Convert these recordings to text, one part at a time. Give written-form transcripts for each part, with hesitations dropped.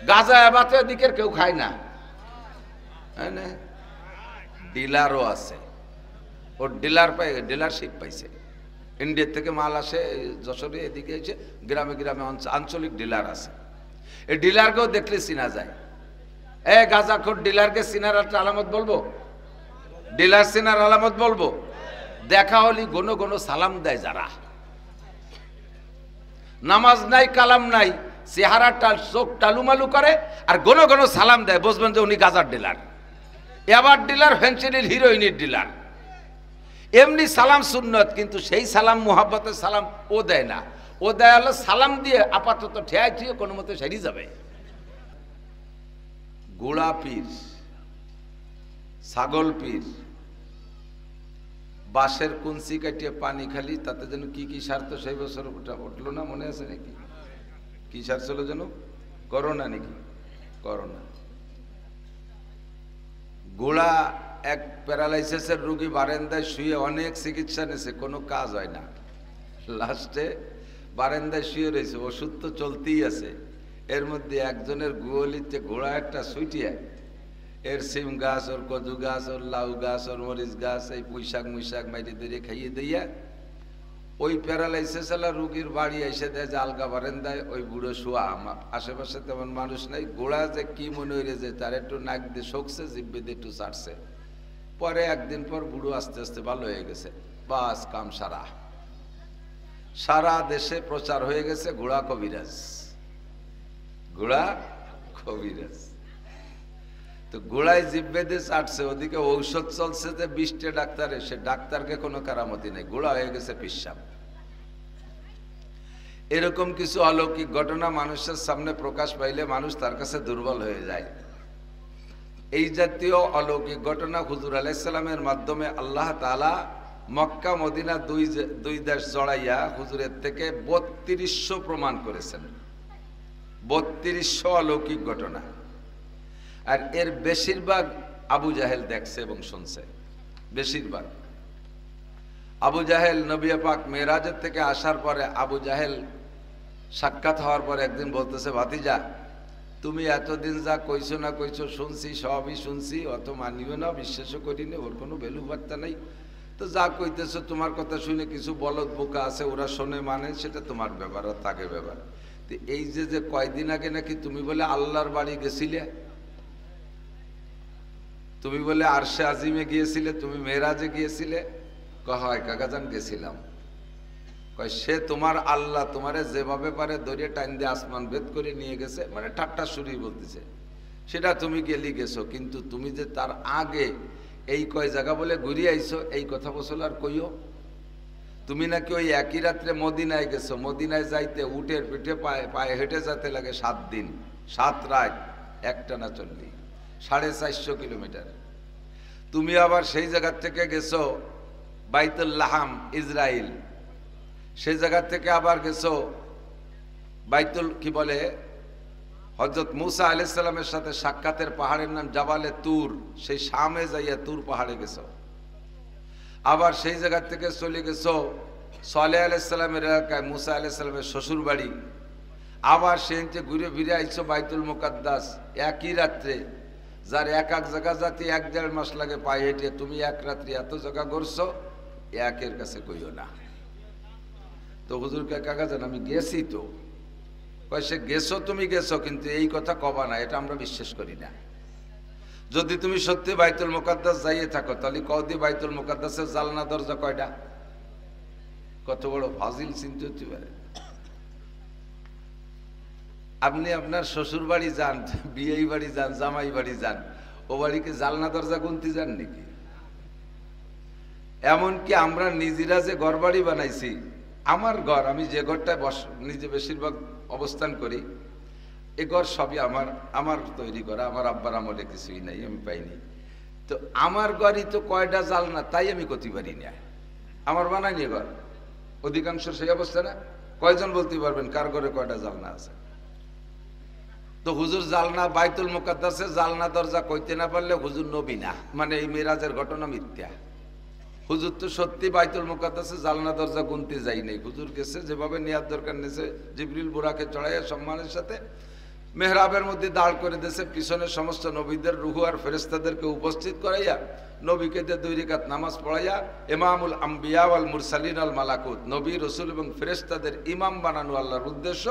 গাঁজা এবার তো এদিকের কেউ খায় না, ডিলারও আছে, ওর ডিলারশিপ পাইছে, ইন্ডিয়া থেকে মাল আসে যশোরে, এদিকে এসে গ্রামে গ্রামে আঞ্চলিক ডিলার আছে। এই ডিলারকেও দেখলে চিনা যায়। গাঁজাখোর ডিলারকে চিনার একটা আলামত বলবো, ডিলার চিনার আলামত বলবো, দেখা হলি ঘন ঘন সালাম দেয়। যারা নামাজ নাই কালাম নাই, চেহারা চোখ টালুমালু করে আর ঘন ঘন সালাম দেয়, বুঝবেন যে উনি গাঁজার ডিলার, এবার ডিলার, ফেন্সিডিল, হিরোইনের ডিলার। এমনি সালাম সুন্নত, কিন্তু সেই সালাম মোহাব্বতের সালাম ও দেয় না, ও দেয় হলো সালাম দিয়ে আপাতত ঠেয়াই ঠিয়ে কোনো মতে সেরে যাবে। গোড়া পীর, ছাগল পীর, বাঁশের কুঞ্চি কাটিয়ে পানি খালি, তাতে যেন কি কি সার, তো সেই বছর উঠলো না, মনে আছে নাকি? কি সার ছিল যেন? করোনা নাকি? করোনা। গোড়া এক প্যারালাইসিসের রোগী বারান্দায় শুয়ে অনেক চিকিৎসা নিয়েছে, কোনো কাজ হয় না, লাস্টে বারান্দায় শুয়ে রয়েছে, ওষুধ তো চলতেই আছে। এর মধ্যে একজনের গোয়ালিতে ঘোড়া একটা ছুটিয়ে এর সিম গাছ, ওর কদু গাছ, ওর লাউ গাছ, ওর মরিচ গাছ, এই পুঁইশাক মুইশাক মাইরে দিয়ে খাইয়ে দিয়া ওই প্যারালাইসিস রুগীর বাড়ি এসে দেয় যে আলগা বারান্দায় ওই বুড়ো শোয়া, আমার আশেপাশে তেমন মানুষ নাই। গোড়া যে কি মনে হইলে যে তার একটু নাক দিয়ে শোকছে, জিব্বে দিয়ে একটু চাটছে, পরে একদিন পর বুড়ো আস্তে আস্তে ভালো হয়ে গেছে, বাস কাম সারা। সারা দেশে প্রচার হয়ে গেছে ঘোড়া কবিরাজ, ঘোড়া কবিরাজ। তো গোড়ায় জিব্বে দিয়ে চাটছে, ওদিকে ঔষধ চলছে যে 20টে ডাক্তারে, সে ডাক্তারকে কোনো কারামতি নেই, গোড়া হয়ে গেছে পিসাব। এরকম কিছু অলৌকিক ঘটনা মানুষের সামনে প্রকাশ পাইলে মানুষ তার কাছে দুর্বল হয়ে যায়। এই জাতীয় অলৌকিক ঘটনা হুজুর আলাইহিস সালামের মাধ্যমে আল্লাহ তাআলা মক্কা মদিনা দুই দেশ জড়াইয়া হুজুরের থেকে 3200 প্রমাণ করেছেন, 3200 অলৌকিক ঘটনা। আর এর বেশিরভাগ আবু জাহেল দেখছে এবং শুনছে, বেশিরভাগ। আবু জাহেল নবী পাক মেরাজের থেকে আসার পরে আবু জাহেল সাক্ষাৎ হওয়ার পরে একদিন বলতেছে, ভাতিজা তুমি এতদিন যা কইছো না কইছো শুনছি, সবই শুনছি, অত মানিও না, বিশ্বাসও করিনি, ওর কোনো ভ্যালু বার্তা নাই। তো যা কইতেছো তোমার কথা শুনে কিছু বলদ বোকা আছে, ওরা শোনে মানে, সেটা তোমার ব্যাপার, আর তাকে ব্যাপার। তো এই যে কয়দিন আগে নাকি তুমি বলে আল্লাহর বাড়ি গেছিলে, তুমি বলে আরশে আজিমে গিয়েছিলে, তুমি মেরাজে গিয়েছিলে, হয় কাকাজান গেছিলাম। কয় সে তোমার আল্লাহ তোমারে যেভাবে পারে দরিয়ে টাইম দিয়ে আসমান ভেদ করে নিয়ে গেছে, মানে ঠাট্টা শুরুই বলতেছে, সেটা তুমি গেলি গেছো, কিন্তু তুমি যে তার আগে এই কয় জায়গা বলে ঘুরিয়ে আইছো, এই কথা বসল আর কইও। তুমি নাকি ওই একই রাত্রে মদিনায় গেছো, মদিনায় যাইতে উটের পিঠে পায়ে হেঁটে যেতে লাগে 7 দিন 7 রাত, একটানা চললি 450 কিলোমিটার। তুমি আবার সেই জায়গা থেকে গেছো বাইতুল লাহাম ইসরাইল, সেই জায়গা থেকে আবার গেছো বাইতুল কি বলে হযরত মুসা আলাইহিস সালামের সাথে সাক্ষাতের পাহাড়ের নাম জাবালে তুর, সেই শামে যাইয়া তুর পাহাড়ে গেছো। আবার সেই জায়গা থেকে চলে গেছো সালেহ আলাইহিস সালামের এলাকায়, মুসা আলাইহিস সালামের শ্বশুর বাড়ি। আবার সেখানে ঘুরে ফিরে আইছো বাইতুল মুকাদ্দাস একই রাত্রে, যার এক এক জায়গা যাতে 1-1.5 মাস লাগে পায়ে হেঁটে, তুমি এক রাত্রি এত জায়গা ঘুরছো, একের কাছে কইও না। তো হুজুরকে কাকা জান আমি গেছি, তো সে গেছো তুমি গেছো, কিন্তু এই কথা কবা না, এটা আমরা বিশ্বাস করি না। যদি তুমি সত্যি বাইতুল মুকাদ্দাস যাইয়ে থাকো, তাহলে কদি বাইতুল মুকাদ্দাসের জালনা দরজা কয়টা? কত বড় ফাজিল চিন্তা হতে পারে। আপনি আপনার শ্বশুর বাড়ি যান, বিয়ে বাড়ি যান, জামাই বাড়ি যান, ও বাড়িকে জালনা দরজা গুনতে যান নাকি? এমনকি আমরা নিজেরা যে ঘর বাড়ি বানাইছি, আমার ঘর, আমি যে ঘরটায় নিজে বেশিরভাগ অবস্থান করি, এ ঘর সবই আমার তৈরি করা, আমার আব্বার আমলে কিছুই নাই, আমি পাইনি। তো আমার ঘরই তো কয়টা জালনা, তাই আমি করতে পারি না, আমার বানাইনি ঘর। অধিকাংশ সেই অবস্থা না? কয়জন বলতে পারবেন কার ঘরে কয়টা জালনা আছে? তো হুজুর জালনা বাইতুল মুকাদ্দাসে জালনা দরজা কইতে না পারলে হুজুর নবী না, মানে এই মেরাজের ঘটনা মিথ্যা। হুজুর তো সত্যি বাইতুল মুকাদ্দাসে জালনা দরজা গুনতে যাই নাই, হুজুর গেছে যেভাবে নেওয়ার দরকার নিয়েছে, জিবরিল বুরাকে চড়াইয়া সম্মানের সাথে মেহরাবের মধ্যে দাঁড় করে দেশে পিছনে সমস্ত নবীদের রুহু আর ফেরেশতাদেরকে উপস্থিত করাইয়া নবীকে দিয়ে 2 রাকাত নামাজ পড়াইয়া ইমামুল আম্বিয়া ওয়াল মুরসালিন আল মালাকুত, নবী রসুল এবং ফেরেশতাদের ইমাম বানানো আল্লাহর উদ্দেশ্য,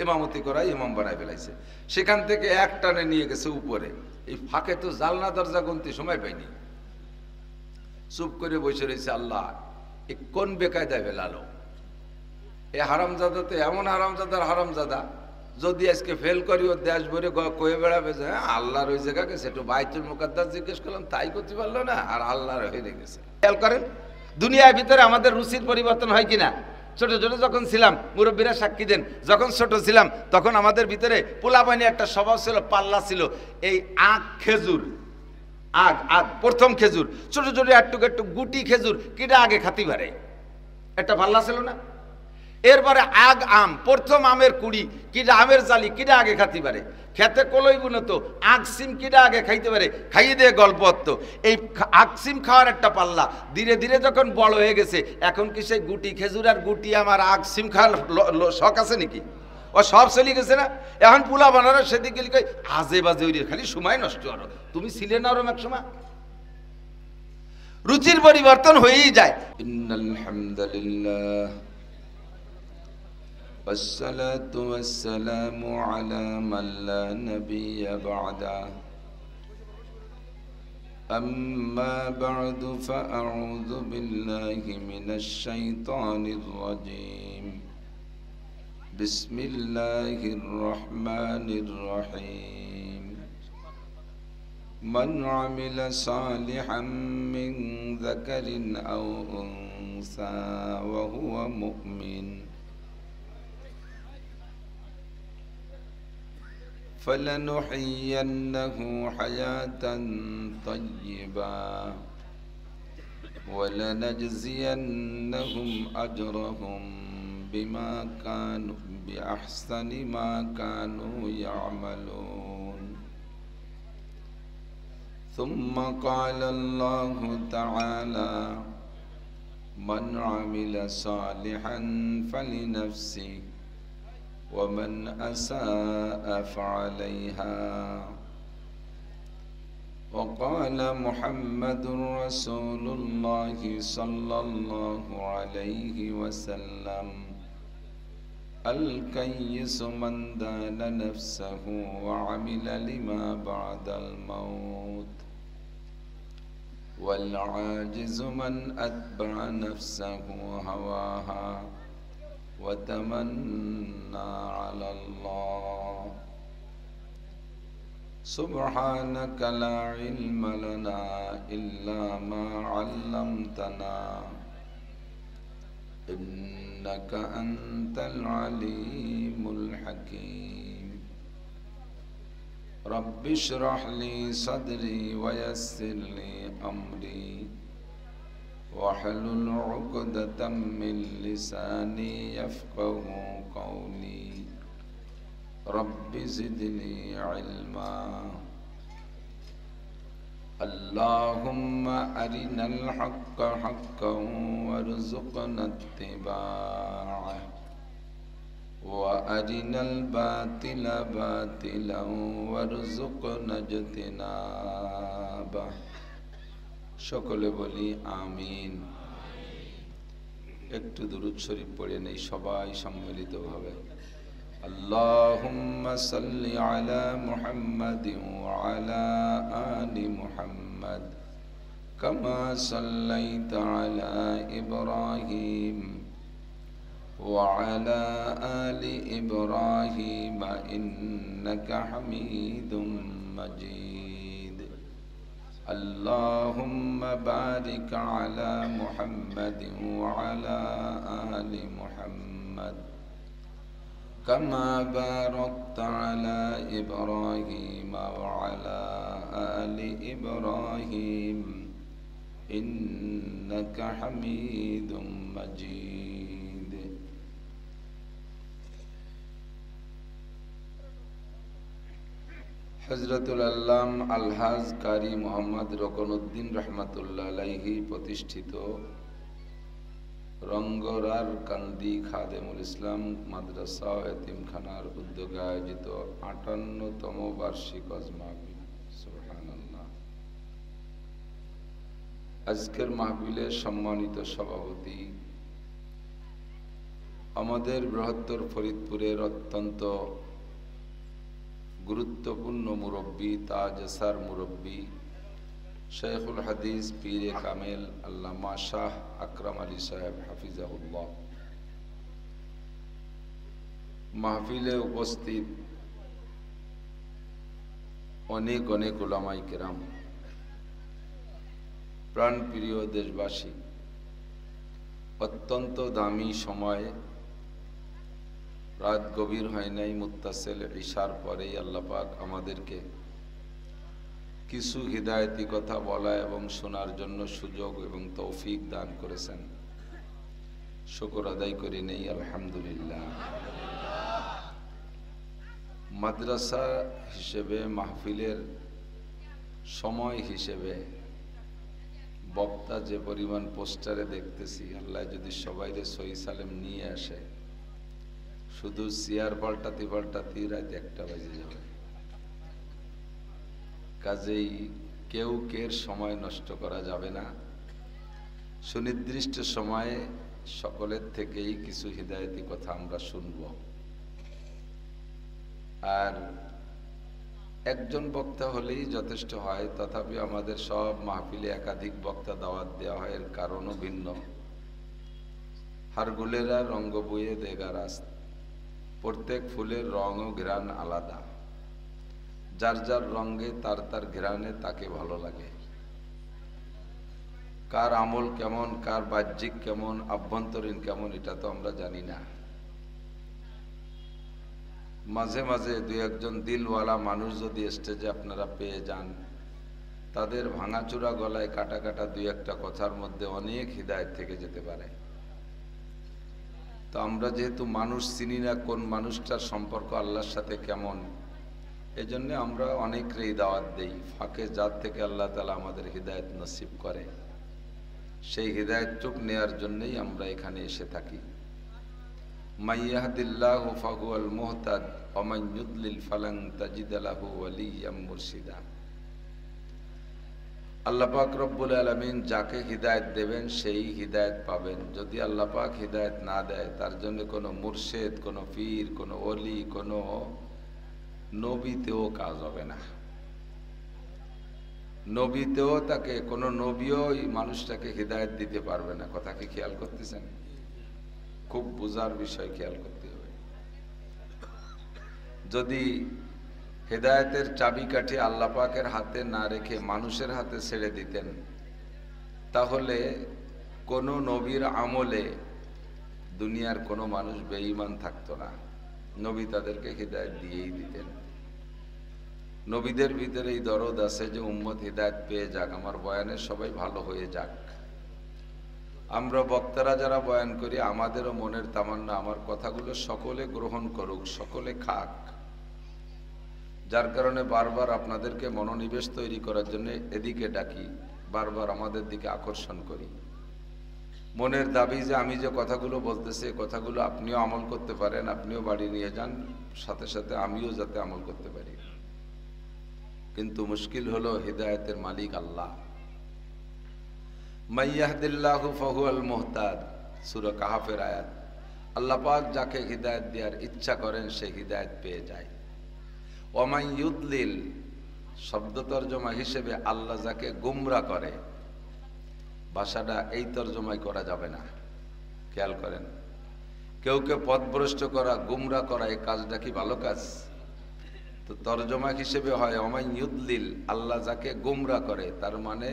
ইমামতি করাই ইমাম বানায় ফেলাইছে। সেখান থেকে এক টানে নিয়ে গেছে উপরে। এই ফাঁকে তো জালনা দরজা গুনতে সময় পাইনি, চুপ করে বসে রয়েছে। আল্লাহ এ কোন বেকায়দায় ফেলালো? এ হারামজাদা তো এমন হারামজাদার হারামজাদা, যদি আজকে ফেল করি ও দেশ ভরে কয়ে বেড়াবে যে আল্লাহর ওই জায়গা গেছে, একটু বাইতুল মুকাদ্দাস জিজ্ঞেস করলাম তাই করতে পারলো না, আর আল্লাহর হয়ে গেছে। খেয়াল করেন দুনিয়ার ভিতরে আমাদের রুচির পরিবর্তন হয় কিনা। ছোট ছোট যখন ছিলাম, মুরব্বীরা সাক্ষী দেন, যখন ছোট ছিলাম তখন আমাদের ভিতরে পোলাপানি একটা স্বভাব ছিল, পাল্লা ছিল। এই আখ খেজুর, আগ প্রথম খেজুর, ছোট ছোট একটু গুটি খেজুর কিটা আগে খাতি পারে, একটা পাল্লা ছিল না? এরপরে আগ আম, প্রথম আমের কুড়ি কিটা, আমের জালি কিটা আগে খাতি পারে, খেতে কলই বুনত আগ সিম কিটা আগে খাইতে পারে, খাইয়ে দিয়ে গল্প হতো। এই আগ সিম খাওয়ার একটা পাল্লা, ধীরে ধীরে যখন বড় হয়ে গেছে, এখন কি সেই গুটি খেজুর আর গুটি আমার আগ সিম খাওয়ার শখ আছে নাকি? ও সব চলে গেছে না। এখন পুলা বানানো সেদিকে কই আজে বাজে, ওই খালি সময় নষ্ট করো। তুমি ছিলে না ওরম এক সময়? রুচির পরিবর্তন হয়েই যায়। ইন্নাল হামদুলিল্লাহ والصلاة والسلام على من لا نبي بعده أما بعد فأعوذ بالله من الشيطان الرجيم بسم الله الرحمن الرحيم من عمل صالحا من ذكر أو أنثى وهو مؤمن فلنحيينه حياة طيبة ولنجزينهم أجرهم بما كانوا بأحسن ما كانوا يعملون. ثم قال الله تعالى من عمل صالحا فلنفسه ومن أساء فعليها. وقال محمد رسول الله صلى الله عليه وسلم الكيس من دان نفسه وعمل لما بعد الموت والعاجز من أتبع نفسه هواها وتمنى على الله. سبحانك لا علم لنا إلا ما علمتنا إنك أنت العليم الحكيم. رب اشرح لي صدري ويسر لي أمري واحلل عقدة من لساني يفقه قولي. رب زدني علما. اللهم أرنا الحق حقا وارزقنا اتباعه وأرنا الباطل باطلا وارزقنا اجتنابه. সকলে বলি আমিন। একটু দুরূদ শরীফ পড়ে নেই সবাই সম্মিলিতভাবে। আল্লাহুম্মা সাল্লি আলা মুহাম্মাদিন ওয়া আলা আলি মুহাম্মাদ কামা সাল্লাইতা আলা ইব্রাহিম ওয়া আলা আলি ইব্রাহিম ইন্নাকা হামিদুম মাজিদ। اللهم بارك على محمد وعلى آل محمد كما باركت على إبراهيم وعلى آل إبراهيم إنك حميد مجيد. হযরতুল আল্লাম আলহাজ কারি মোহাম্মদ রকনউদ্দিন রহমাতুল্লাহ আলাইহি প্রতিষ্ঠিত রঙ্গরার কান্দি খাদেমুল ইসলাম মাদ্রাসা ও এতিমখানার উদ্যোগে আয়োজিত ৫৮তম বার্ষিক ওয়াজ মাহফিল। সুবহানাল্লাহ। আজকের মাহফিলের সম্মানিত সভাপতি আমাদের বৃহত্তর ফরিদপুরের অত্যন্ত গুরুত্বপূর্ণ মুরব্বী, তাজসার মুরব্বী, শেখুল হাদিস পীরে কামেল আল্লামা শাহ আকরাম আলী সাহেব হাফিজাহুল্লাহ। মাহফিলে উপস্থিত অনেক অনেক উলামায়ে কেরাম, প্রাণপ্রিয় দেশবাসী, অত্যন্ত দামি সময়, রাত গভীর হয় নাই, মুত্তাসিল ইশার পরেই আল্লাহ পাক আমাদেরকে কিছু হিদায়তি কথা বলা এবং শোনার জন্য সুযোগ এবং তৌফিক দান করেছেন। শুকর আদায় করি নেই আলহামদুলিল্লাহ। মাদ্রাসা হিসেবে, মাহফিলের সময় হিসেবে বক্তা যে পরিমাণ পোস্টারে দেখতেছি, আল্লাহ যদি সবাইরে সহি সালেম নিয়ে আসে, শুধু চেয়ার পাল্টাতে পাল্টাতে রাত ১টা বাজে যাবে। কাজেই কেউ কের সময় নষ্ট করা যাবে না। সুনির্দিষ্ট সময়ে সকলের থেকেই কিছু হিদায়তি কথা আমরা শুনব। আর একজন বক্তা হলেই যথেষ্ট হয়, তথাপি আমাদের সব মাহফিলে একাধিক বক্তা দাওয়াত দেওয়া হয়, এর কারণও ভিন্ন। হারগুলেরা রঙ্গ বইয়ে দেগারাস, প্রত্যেক ফুলের রং ও ঘ্রাণ আলাদা, যার যার রঙে তার তার ঘ্রাণে তাকে ভালো লাগে। কার আমল কেমন, কার বাহ্যিক কেমন, আভ্যন্তরীণ কেমন, এটা তো আমরা জানি না। মাঝে মাঝে দুই একজন দিলওয়ালা মানুষ যদি স্টেজে আপনারা পেয়ে যান, তাদের ভাঙাচুরা গলায় কাটা কাটা দুই একটা কথার মধ্যে অনেক হিদায়ত থেকে যেতে পারে। তো আমরা যেহেতু মানুষ চিনি না, কোন মানুষটার সম্পর্ক আল্লাহর সাথে কেমন, এজন্য আমরা অনেকেরই দাওয়াত দেই। ফাঁকে যার থেকে আল্লাহ তাআলা আমাদের হিদায়ত নসিব করে, সেই হিদায়তটুক নেয়ার জন্যই আমরা এখানে এসে থাকি। মাইয়াহদিল্লাহু ফাহুয়াল মুহতাদ ওয়া মান ইউদ্লিল ফালান তাজিদ লাহু ওয়ালিয়্যাম মুরশিদা। আল্লাহ পাক রব্বুল আলামিন যাকে হিদায়ত দেবেন সেই হিদায়ত পাবেন। যদি আল্লাহ পাক হিদায়ত না দেয়, তার জন্য কোনো মুর্শিদ, কোনো পীর, কোনো ওলি, কোনো নবীতেও কাজ হবে না। নবীতেও তাকে, কোনো নবীও এই মানুষটাকে হিদায়ত দিতে পারবে না। কথা কি খেয়াল করতেছেন? খুব বুঝার বিষয়, খেয়াল করতে হবে। যদি হিদায়তের চাবিকাঠি আল্লাহ পাকের হাতে না রেখে মানুষের হাতে ছেড়ে দিতেন, তাহলে কোনো নবীর আমলে দুনিয়ার কোনো মানুষ বেঈমান থাকতো না। নবী তাদেরকে হিদায়ত দিয়েই দিতেন। নবীদের ভিতরে এই দরদ আছে যে উম্মত হিদায়ত পেয়ে যাক, আমার বয়ানে সবাই ভালো হয়ে যাক। আমরা বক্তারা যারা বয়ান করি, আমাদেরও মনের তামান্না আমার কথাগুলো সকলে গ্রহণ করুক, সকলে খাক। যার কারণে বারবার আপনাদেরকে মনোনিবেশ তৈরি করার জন্য এদিকে ডাকি, বারবার আমাদের দিকে আকর্ষণ করি। মনের দাবি যে আমি যে কথাগুলো বলতেছি, কথাগুলো আপনিও আমল করতে পারেন, আপনিও বাড়ি নিয়ে যান, সাথে সাথে আমিও যাতে আমল করতে পারি। কিন্তু মুশকিল হলো, হিদায়তের মালিক আল্লাহ। মাইয়াহদিল্লাহু ফাহুয়াল মুহতাদ, সূরা কাহফের আয়াত। আল্লাহ পাক যাকে হিদায়ত দেওয়ার ইচ্ছা করেন, সে হিদায়ত পেয়ে যায়। ওয়া মান ইউদ্লিল শব্দ তর্জমা হিসেবে আল্লাহ যাকে গুমরা করে, ভাষাটা এই তর্জমায় করা যাবে না। খেয়াল করেন, কেউ কে পথভ্রষ্ট করা, গুমরা করা, এই কাজটা কি ভালো কাজ? তো তর্জমা হিসেবে হয় ওয়া মান ইউদ্লিল, আল্লাহ যাকে গুমরা করে, তার মানে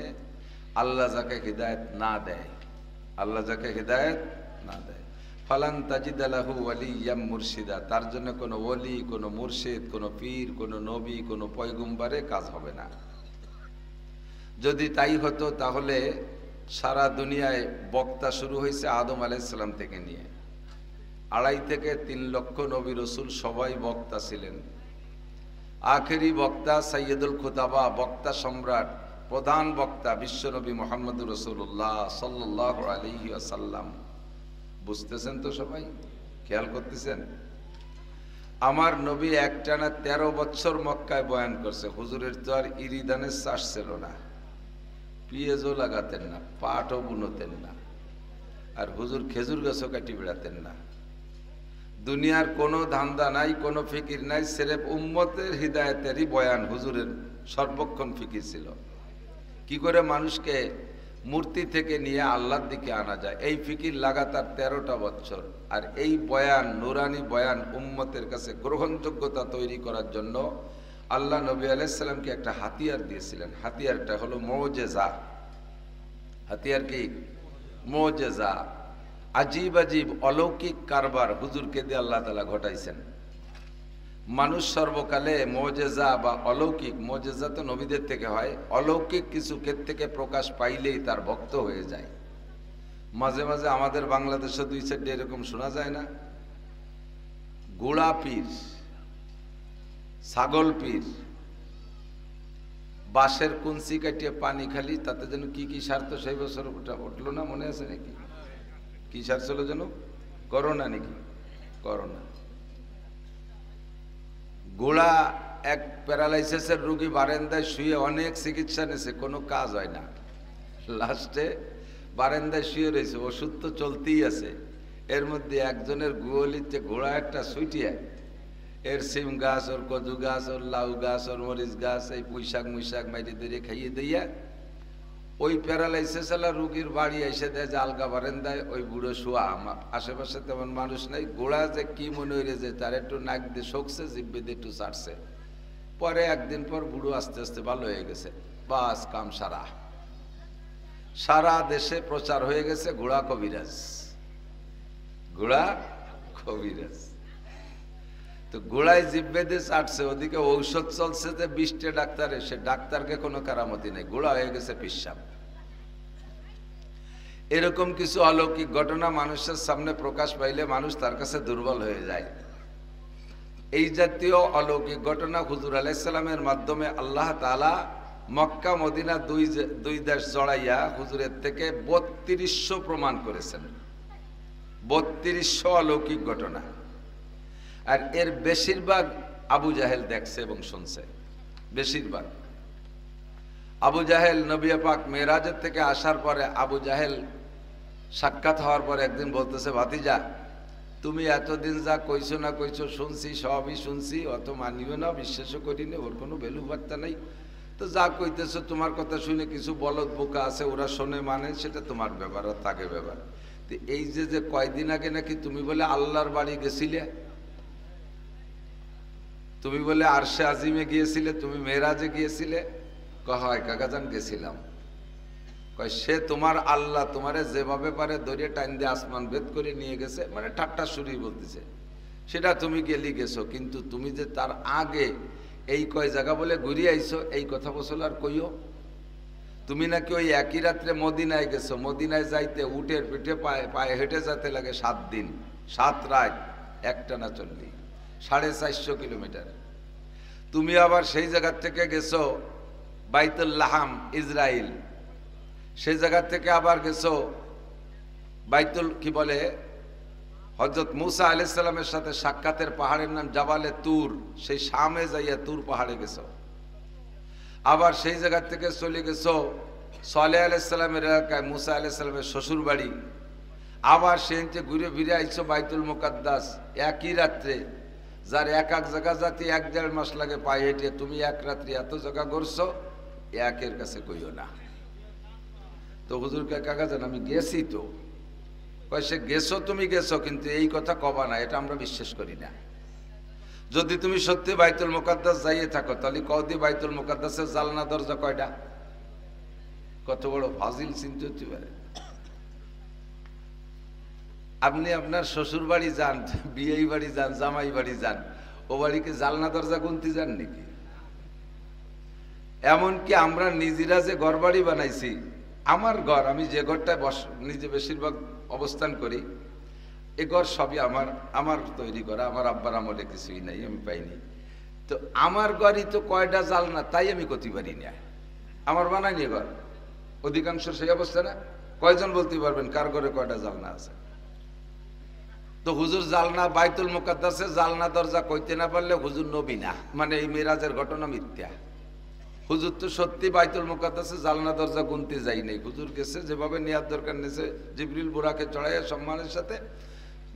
আল্লাহ যাকে হিদায়ত না দেয়, আল্লাহ যাকে হিদায়ত না দেয়, ফালান তাজিদ লাহু ওয়ালিয়্যাম মুরশিদা, তার জন্য কোনো ওলি, কোনো মুর্শিদ, কোনো পীর, কোনো নবী, কোনো পয়গম্বরে কাজ হবে না। যদি তাই হতো, তাহলে সারা দুনিয়ায় বক্তা শুরু হয়েছে আদম আলাইহিস সালাম থেকে নিয়ে, 2.5 থেকে 3 লক্ষ নবী রসুল সবাই বক্তা ছিলেন। আখেরি বক্তা সাইয়্যিদুল খুতাবা, বক্তা সম্রাট, প্রধান বক্তা বিশ্বনবী মুহাম্মদুর রাসূলুল্লাহ সাল্লাল্লাহু আলাইহি ওয়াসাল্লাম বুঝতেছেন তো সবাই? খেয়াল করতেছেন? আমার নবী একটানা 13 বছর মক্কায় বয়ান করছে। হুজুরের তো আর ইরিদানের চাষ ছিল না, পিঁয়াজও লাগাতেন না, পাটও বুনতেন না, আর হুজুর খেজুর গাছও কাটি বেড়াতেন না। দুনিয়ার কোনো ধান্দা নাই, কোনো ফিকির নাই, সেরেফ উম্মতের হিদায়তেরই বয়ান হুজুরের সর্বক্ষণ ফিকির ছিল। কি করে মানুষকে মূর্তি থেকে নিয়ে আল্লাহর দিকে আনা যায়, এই ফিকির লাগাতার 13টা বছর। আর এই বয়ান, নুরানি বয়ান উম্মতের কাছে গ্রহণযোগ্যতা তৈরি করার জন্য আল্লাহ নবী আলাইহিস সালামকে একটা হাতিয়ার দিয়েছিলেন। হাতিয়ারটা হলো মুজিজা। হাতিয়ার কি? মুজিজা। আজীব আজীব অলৌকিক কারবার হুজুরকে দিয়ে আল্লাহ তাআলা ঘটাইছেন। মানুষ সর্বকালে মুজিজা বা অলৌকিক, মুজিজা তো নবীদের থেকে হয়, অলৌকিক কিছু ক্ষেত্র থেকে প্রকাশ পাইলেই তার ভক্ত হয়ে যায়। মাঝে মাঝে আমাদের বাংলাদেশে দুই সাইডে এরকম শোনা যায় না? গোড়া পীর, ছাগল পীর, বাঁশের কুঞ্চি কাটিয়ে পানি খালি, তাতে যেন কি কি সার, তো সেই বছর ওটা উঠলো না, মনে আছে নাকি? কি সার ছিল যেন? করোনা নাকি? করোনা। গোড়া এক প্যারালাইসিসের রোগী বারান্দায় শুয়ে অনেক চিকিৎসা নিয়েছে, কোনো কাজ হয় না। লাস্টে বারান্দায় শুয়ে রয়েছে, ওষুধ তো চলতেই আছে। এর মধ্যে একজনের গোয়ালিতে ঘোড়া একটা ছুটিয়ে এর সিম গাছ, ওর কদু গাছ, ওর লাউ গাছ, ওর মরিচ গাছ, এই পুঁইশাক মুইশাক মাইরে দিয়ে খাইয়ে দিয়ে ওই প্যারালাইসিস রুগীর বাড়ি এসে দেয় যে আলগা বারান্দায় ওই বুড়ো শোয়া। আশেপাশে তেমন মানুষ নাই। গোড়া যে কি মনে হইলে যে তার একটু নাক দিয়ে শোকছে, জিব্বে দিয়ে একটু চাটছে। পরে একদিন পর বুড়ো আস্তে আস্তে ভালো হয়ে গেছে। বাস কাম সারা। সারা দেশে প্রচার হয়ে গেছে ঘোড়া কবিরাজ, ঘোড়া কবিরাজ। তো গোড়ায় জিব্বে দিয়ে চাটছে, ওদিকে ঔষধ চলছে যে 20টে ডাক্তারে, সে ডাক্তারকে কোনো কারামতি নেই, গোড়া হয়ে গেছে পিসাব। এরকম কিছু অলৌকিক ঘটনা মানুষের সামনে প্রকাশ পাইলে মানুষ তার কাছে দুর্বল হয়ে যায়। এই জাতীয় অলৌকিক ঘটনা হুজুর আলাইহিস সালামের মাধ্যমে আল্লাহ তাআলা মক্কা মদিনা দুই দেশ জড়াইয়া হুজুরের থেকে 3200 প্রমাণ করেছেন। 3200 অলৌকিক ঘটনা। আর এর বেশিরভাগ আবু জাহেল দেখছে এবং শুনছে। বেশিরভাগ আবু জাহেল নবী পাক মেরাজের থেকে আসার পরে আবু জাহেল সাক্ষাৎ হওয়ার পরে একদিন বলতেছে, ভাতিজা তুমি এতদিন যা কইছো না কইছো শুনছি, সবই শুনছি, অত মানিও না, বিশ্বাসও করিনি, ওর কোনো ভ্যালু বার্তা নাই। তো যা কইতেছো তোমার কথা শুনে কিছু বলদ বোকা আছে, ওরা শোনে মানে, সেটা তোমার ব্যাপার, আর তাকে ব্যাপার। তো এই যে কয়দিন আগে নাকি তুমি বলে আল্লাহর বাড়ি গেছিলে, তুমি বলে আরশে আজিমে গিয়েছিলে, তুমি মেরাজে গিয়েছিলে। হয় কাকাজান গেছিলাম। কয় সে তোমার আল্লাহ তোমারে যেভাবে পারে দড়িয়ে টাইম দিয়ে আসমান ভেদ করে নিয়ে গেছে, মানে ঠাট্টা শুরুই বলতেছে, সেটা তুমি গেলি গেছো, কিন্তু তুমি যে তার আগে এই কয় জায়গা বলে ঘুরিয়ে আইছো, এই কথা বসল আর কইও। তুমি নাকি ওই একই রাত্রে মদিনায় গেছো, মদিনায় যাইতে উটের পিঠে পায়ে পায়ে হেঁটে যেতে লাগে 7 দিন 7 রাত একটানা চললি, 450 কিলোমিটার। তুমি আবার সেই জায়গার থেকে গেছো বাইতুল লাহাম ইসরাইল, সেই জায়গা থেকে আবার গেছো বাইতুল কি বলে হযরত মুসা আলাইহিস সালামের সাথে সাক্ষাতের পাহাড়ের নাম জাবালে তুর, সেই শামে যাইয়া তুর পাহাড়ে গেছো। আবার সেই জায়গা থেকে চলে গেছো সালেহ আলাইহিস সালামের এলাকায়, মুসা আলাইহিস সালামের শ্বশুর বাড়ি। আবার সেখানে ঘুরে ফিরে আইছো বাইতুল মুকাদ্দাস একই রাত্রে, যার এক এক জায়গা যাতে 1-1.5 মাস লাগে পায়ে হেঁটে, তুমি এক রাত্রি এত জায়গা ঘুরছো, একের কাছে কইও না। তো হুজুরকে কাকা জান আমি গেছি, তো সে গেছো তুমি গেছো, কিন্তু এই কথা কবা না, এটা আমরা বিশ্বাস করি না। যদি তুমি সত্যি বাইতুল মুকাদ্দাস যাইয়ে থাকো, তাহলে কদি বাইতুল মুকাদ্দাসের জালনা দরজা কয়টা? কত বড় ফাজিল চিন্তা হতে পারে। আপনি আপনার শ্বশুর বাড়ি যান, বিয়ে বাড়ি যান, জামাই বাড়ি যান, ও বাড়িকে জালনা দরজা গুনতে যান নাকি? এমনকি আমরা নিজেরা যে ঘর বাড়ি বানাইছি, আমার ঘর, আমি যে ঘরটায় নিজে বেশিরভাগ অবস্থান করি, এ ঘর সবই আমার তৈরি করা, আমার আব্বার আমলে কিছুই নাই, আমি পাইনি। তো আমার ঘরই তো কয়টা জালনা, তাই আমি করতে পারি না, আমার বানাইনি ঘর। অধিকাংশ সেই অবস্থা না? কয়জন বলতে পারবেন কার ঘরে কয়টা জালনা আছে? তো হুজুর জালনা বাইতুল মুকাদ্দাসে জালনা দরজা কইতে না পারলে হুজুর নবী না, মানে এই মেরাজের ঘটনা মিথ্যা। হুজুর তো সত্যি বাইতুল মুকাদ্দাসে জালনা দরজা গুনতে যাই নাই, হুজুর গেছে যেভাবে নেয়ার দরকার নিয়েছে, জিবরিল বুরাকে চড়াইয়া সম্মানের সাথে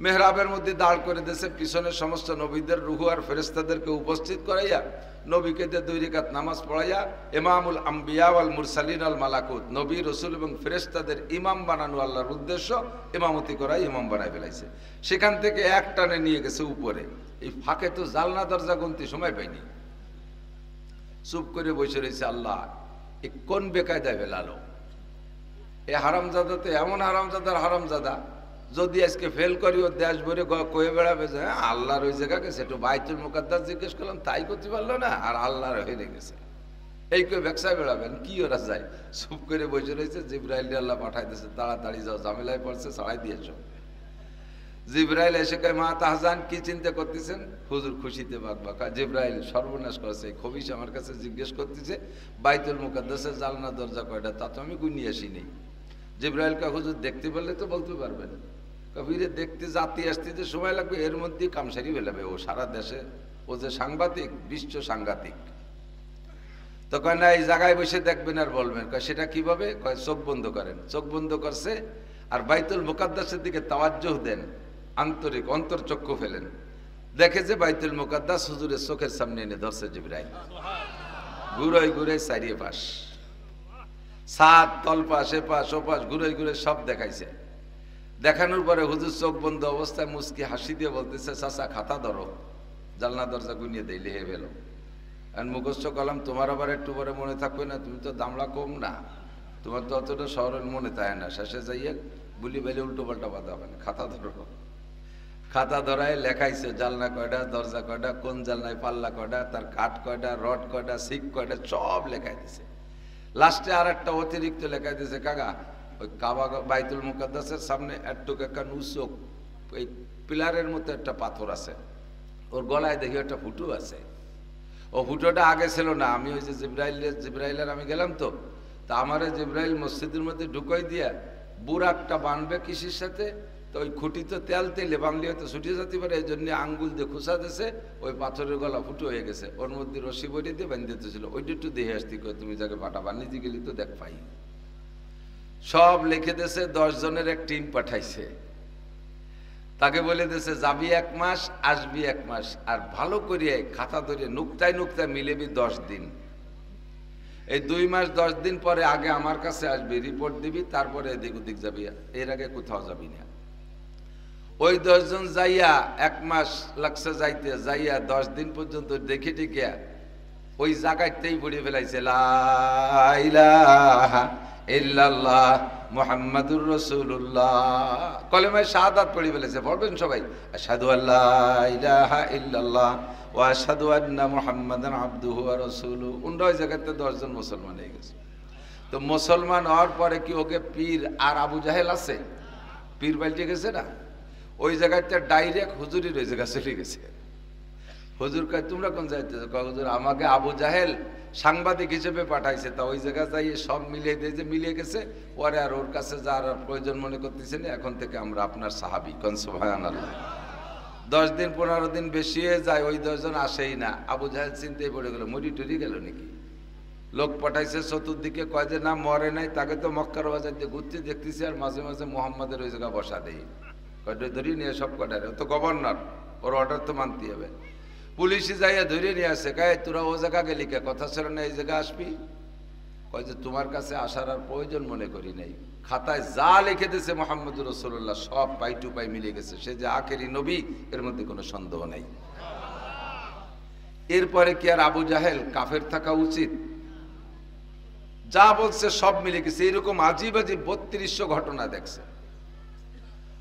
মেহরাবের মধ্যে দাঁড় করে দিয়েছে, পিছনে সমস্ত নবীদের রুহু আর ফেরেশতাদেরকে উপস্থিত করাইয়া নবীকে দিয়ে 2 রাকাত নামাজ পড়াইয়া ইমামুল আম্বিয়া ওয়াল মুরসালিন আল মালাকুত, নবী রসুল এবং ফেরেশতাদের ইমাম বানানো আল্লাহর উদ্দেশ্য, ইমামতি করাই ইমাম বানাই ফেলাইছে। সেখান থেকে এক টানে নিয়ে গেছে উপরে। এই ফাঁকে তো জালনা দরজা গুনতে সময় পাইনি, চুপ করে বসে রয়েছে। আল্লাহ এ কোন বেকায়দায় ফেলালো? এ হারামজাদা তো এমন হারামজাদার হারামজাদা, যদি আজকে ফেল করি ও দেশ ভরে কয়ে বেড়াবে যে হ্যাঁ আল্লাহর ওই জায়গা গেছে, একটু বাইতুল মুকাদ্দাস জিজ্ঞেস করলাম তাই করতে পারলো না, আর আল্লাহর হয়ে গেছে এই কয়ে ব্যবসায় বেড়াবেন কি? ওরা যায় চুপ করে বসে রয়েছে। জিবরাইল আল্লাহ পাঠাই দিয়েছে, তাড়াতাড়ি যাও, ঝামেলায় পড়ছে, ছাড়াই দিয়েছ। জিবরাইল এসে কয় মা তাহজান কি চিন্তা করতেছেন? হুজুর খুশিতে বাকবাকা। জিবরাইল সর্বনাশ করেছে, খবিশ আমার কাছে জিজ্ঞেস করতেছে বাইতুল মুকাদ্দাসের জালনা দরজা কয়টা, তা তো আমি গুনিয়ে আসিনি। জিবরাইল কা হুজুর দেখতে পারলে তো বলতে পারবেন। কবিরে দেখতে জাতি আসতে যে সময় লাগবে, এর মধ্যেই কামসারি বেলাবে। ও সারা দেশে ও যে সাংবাদিক, বিশ্ব সাংঘাতিক। তো কয় না এই জায়গায় বসে দেখবেন আর বলবেন। কয় সেটা কিভাবে? কয় চোখ বন্ধ করেন। চোখ বন্ধ করছে আর বাইতুল মুকাদ্দাসের দিকে তাওয়াজ্জুহ দেন, আন্তরিক অন্তর্চক্ষু ফেলেন। দেখে যে বাইতুল মুকাদ্দাস হুজুরের চোখের সামনে এনে ধরছে জিবরাইল। ঘুরাই ঘুরে চারিয়ে পাশ, সাত তলপাশ, এপাশ ওপাশ ঘুরে ঘুরে সব দেখাইছে। দেখানোর পরে হুজুর চোখ বন্ধ অবস্থায় মুস্কি হাসি দিয়ে বলতেছে চাচা খাতা ধরো, জানলা দরজা গুনিয়ে দেই লেহে বেলো। আর মুখস্থ কলাম তোমার আবার একটু পরে মনে থাকবে না, তুমি তো দামলা কম না, তোমার তো অতটা শহরের মনে থাকে না। শেষে যাইয়ে বুলি বেলে উল্টো পাল্টা বাধা হবে না, খাতা ধরো। খাতা ধরায় লেখাইছে জানলা কয়টা, দরজা কয়টা, কোন জানলায় পাল্লা কয়টা, তার কাঠ কয়টা, রড কয়টা, সিক কয়টা, সব লেখাই দিছে। লাস্টে আর একটা অতিরিক্ত লেখাই দিয়েছে কাকা, ওই কাবা বাইতুল মুকাদ্দাসের সামনে একটুক একটা নুসক, এই পিলারের মতো একটা পাথর আছে, ওর গলায় দেখি একটা ফুটো আছে। ও ফুটোটা আগে ছিল না, আমি ওই যে জিবরাইলের আমি গেলাম তো, তা আমারে জিবরাইল মসজিদের মধ্যে ঢুকাই দিয়া বুরাকটা বানবে কিসের সাথে, তো ওই খুঁটি তো তেলে বানলে হয়তো ছুটে যেতে পারে, এই জন্য আঙ্গুল দিয়ে খুঁচা দিয়েছে, ওই পাথরের গলা ফুটো হয়ে গেছে, ওর মধ্যে রশি বড়ি দিয়ে বান্ধ দিতেছিল, ওইটা একটু দেখে আসতি কই তুমি যাকে পাঠা বানিয়ে গেলি তো দেখ পাই। সব লিখে দিয়েছে, 10 জনের এক টিম পাঠাইছে, তাকে বলে দিয়েছে যাবি 1 মাস, আসবি 1 মাস, আর ভালো করিয়ে খাতা ধরে নুক্তায় নুক্তায় মিলেবি 10 দিন। এই 2 মাস 10 দিন পরে আগে আমার কাছে আসবি, রিপোর্ট দিবি, তারপরে এদিক ওদিক যাবি, এর আগে কোথাও যাবি না। ওই 10 জন যাইয়া 1 মাস লাগছে যাইতে, যাইয়া 10 দিন পর্যন্ত দেখে টিকিয়া ওই জায়গাতেই পড়ে ফেলাইছে লা ইলাহা ইল্লাল্লাহ মুহাম্মাদুর রাসূলুল্লাহ, কলেমায়ে শাহাদাত পড়ে ফেলেছে। পড়বেন সবাই, আশহাদু আল্লা ইলাহা ইল্লাল্লাহ ওয়া আশহাদু আন্না মুহাম্মাদান আবদুহু ওয়া রাসূলুহু। ওই জায়গাতে 10 জন মুসলমান হয়ে গেছে। তো মুসলমান হওয়ার পরে কি ওকে পীর আর আবু জাহেল আছে? পীর পাল্টে গেছে না? ওই জায়গাতে ডাইরেক্ট হুজুরের ওই জায়গা চলে গেছে। হুজুর কয় তোমরা কোন যাইতেছো? কয় হুজুর আমাকে আবু জাহেল সাংবাদিক হিসেবে পাঠাইছে, তা ওই জায়গা যাই সব মিলিয়ে দিয়ে যে মিলিয়ে গেছে, পরে আর ওর কাছে যার প্রয়োজন মনে করতেছে না, এখন থেকে আমরা আপনার সাহাবী। কোন সুবহানাল্লাহ। 10 দিন 15 দিন বেশি হয়ে যায়, ওই 10 জন আসেই না। আবু জাহেল চিন্তায় পড়ে গেল, মরি টরি গেল নাকি? লোক পাঠাইছে চতুর্দিকে, কয় যে না মরে নাই, তাকে তো মক্কার বাজার দিয়ে ঘুরতে দেখতেছি, আর মাঝে মাঝে মোহাম্মদের ওই জায়গা বসা দেই, কয়টা ধরি নিয়ে সব কটারে, ও তো গভর্নর, ওর অর্ডার তো মানতে হবে। পুলিশে যাইয়া ধরে নিয়ে আসে, কয় তোরা ও জায়গা গেলি কে, কথা ছিল না এই জায়গা আসবি? কয় যে তোমার কাছে আসার আর প্রয়োজন মনে করি নাই, খাতায় যা লিখে দিয়েছে মুহাম্মদুর রাসূলুল্লাহ সব পাই টু পাই মিলে গেছে, সে যে আখেরি নবী এর মধ্যে কোনো সন্দেহ নাই। এরপরে কি আর আবু জাহেল কাফের থাকা উচিত? যা বলছে সব মিলে গেছে। এরকম আজিব আজিব 3200 ঘটনা দেখছে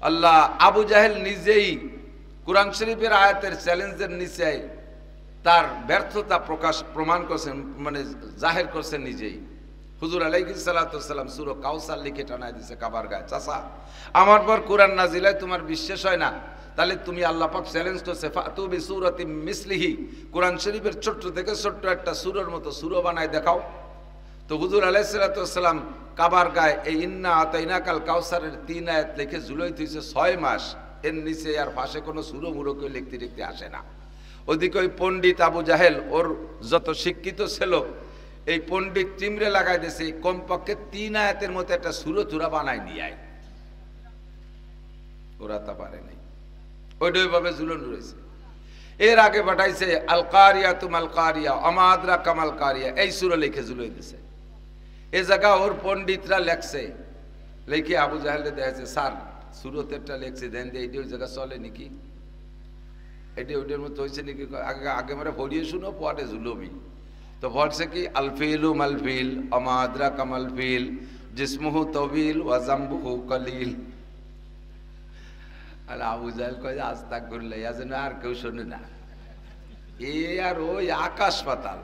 আল্লাহ। আবু জাহেল নিজেই কুরআন শরীফের আয়াতের চ্যালেঞ্জের নিচে তার ব্যর্থতা প্রমাণ করছেন, মানে জাহের করছেন নিজেই। হুজুর আলাইহিস সালাতু ওয়াস সালাম সূরা কাউসার লিখে টানায় দিয়েছে কাবার গায়ে, চাচা আমার পর কুরআন নাজিল হয় তোমার বিশ্বাস হয় না, তাহলে তুমি আল্লাহ পাক চ্যালেঞ্জ করছে ফাতু বিসূরাতিম মিসলিহি, কুরআন শরীফের ছোট্ট থেকে ছোট্ট একটা সূরার মতো সূরা বানায় দেখাও। তো হুজুর আলাইহিস সালাতু ওয়াস সালাম কাবার গায়ে এই ইন্না আতাইনাকাল কাউসারের 3 আয়াত লিখে ঝুলাই থইছে 6 মাস। এর নিচে আর পাশে কোনো সুরো মুরো কেউ লিখতে লিখতে আসে না। ওদিকে ওই পণ্ডিত আবু জাহেল ওর যত শিক্ষিত ছিল এই পণ্ডিত চিমড়ে লাগাই দিয়েছে কমপক্ষে 3 আয়াতের মতো একটা সুরো চূড়া বানাই নিয়ে আয়, ওরা তা পারে নাই, ওইটা ওইভাবে ঝুলন রয়েছে। এর আগে পাঠাইছে আল কারিয়া তুমাল কারিয়া আমাদরা কামাল কারিয়া, এই সুরো লিখে ঝুলাই দিছে। এ জায়গা ওর পণ্ডিতরা লেখছে, লিখে আবু জাহেলকে দেখছে স্যার সুরতেরটা লেখছে দেন দিয়ে এইটা ওই জায়গা চলে নাকি, এটা ওইটার মতো হয়েছে নাকি, আগে আগে মানে পড়িয়ে শুনো পরে ঝুলবি। তো বলছে কি আলফিলু মালফিল আমাদরা কামাল ফিল জিসমুহু তবিল ওয়াজাম্বুহু কলিল। আর আবু জাহেল কয় আস্তাগফিরুল্লাহ, ইয়া যেন আর কেউ শোনে না। এ আর ওই আকাশ পাতাল।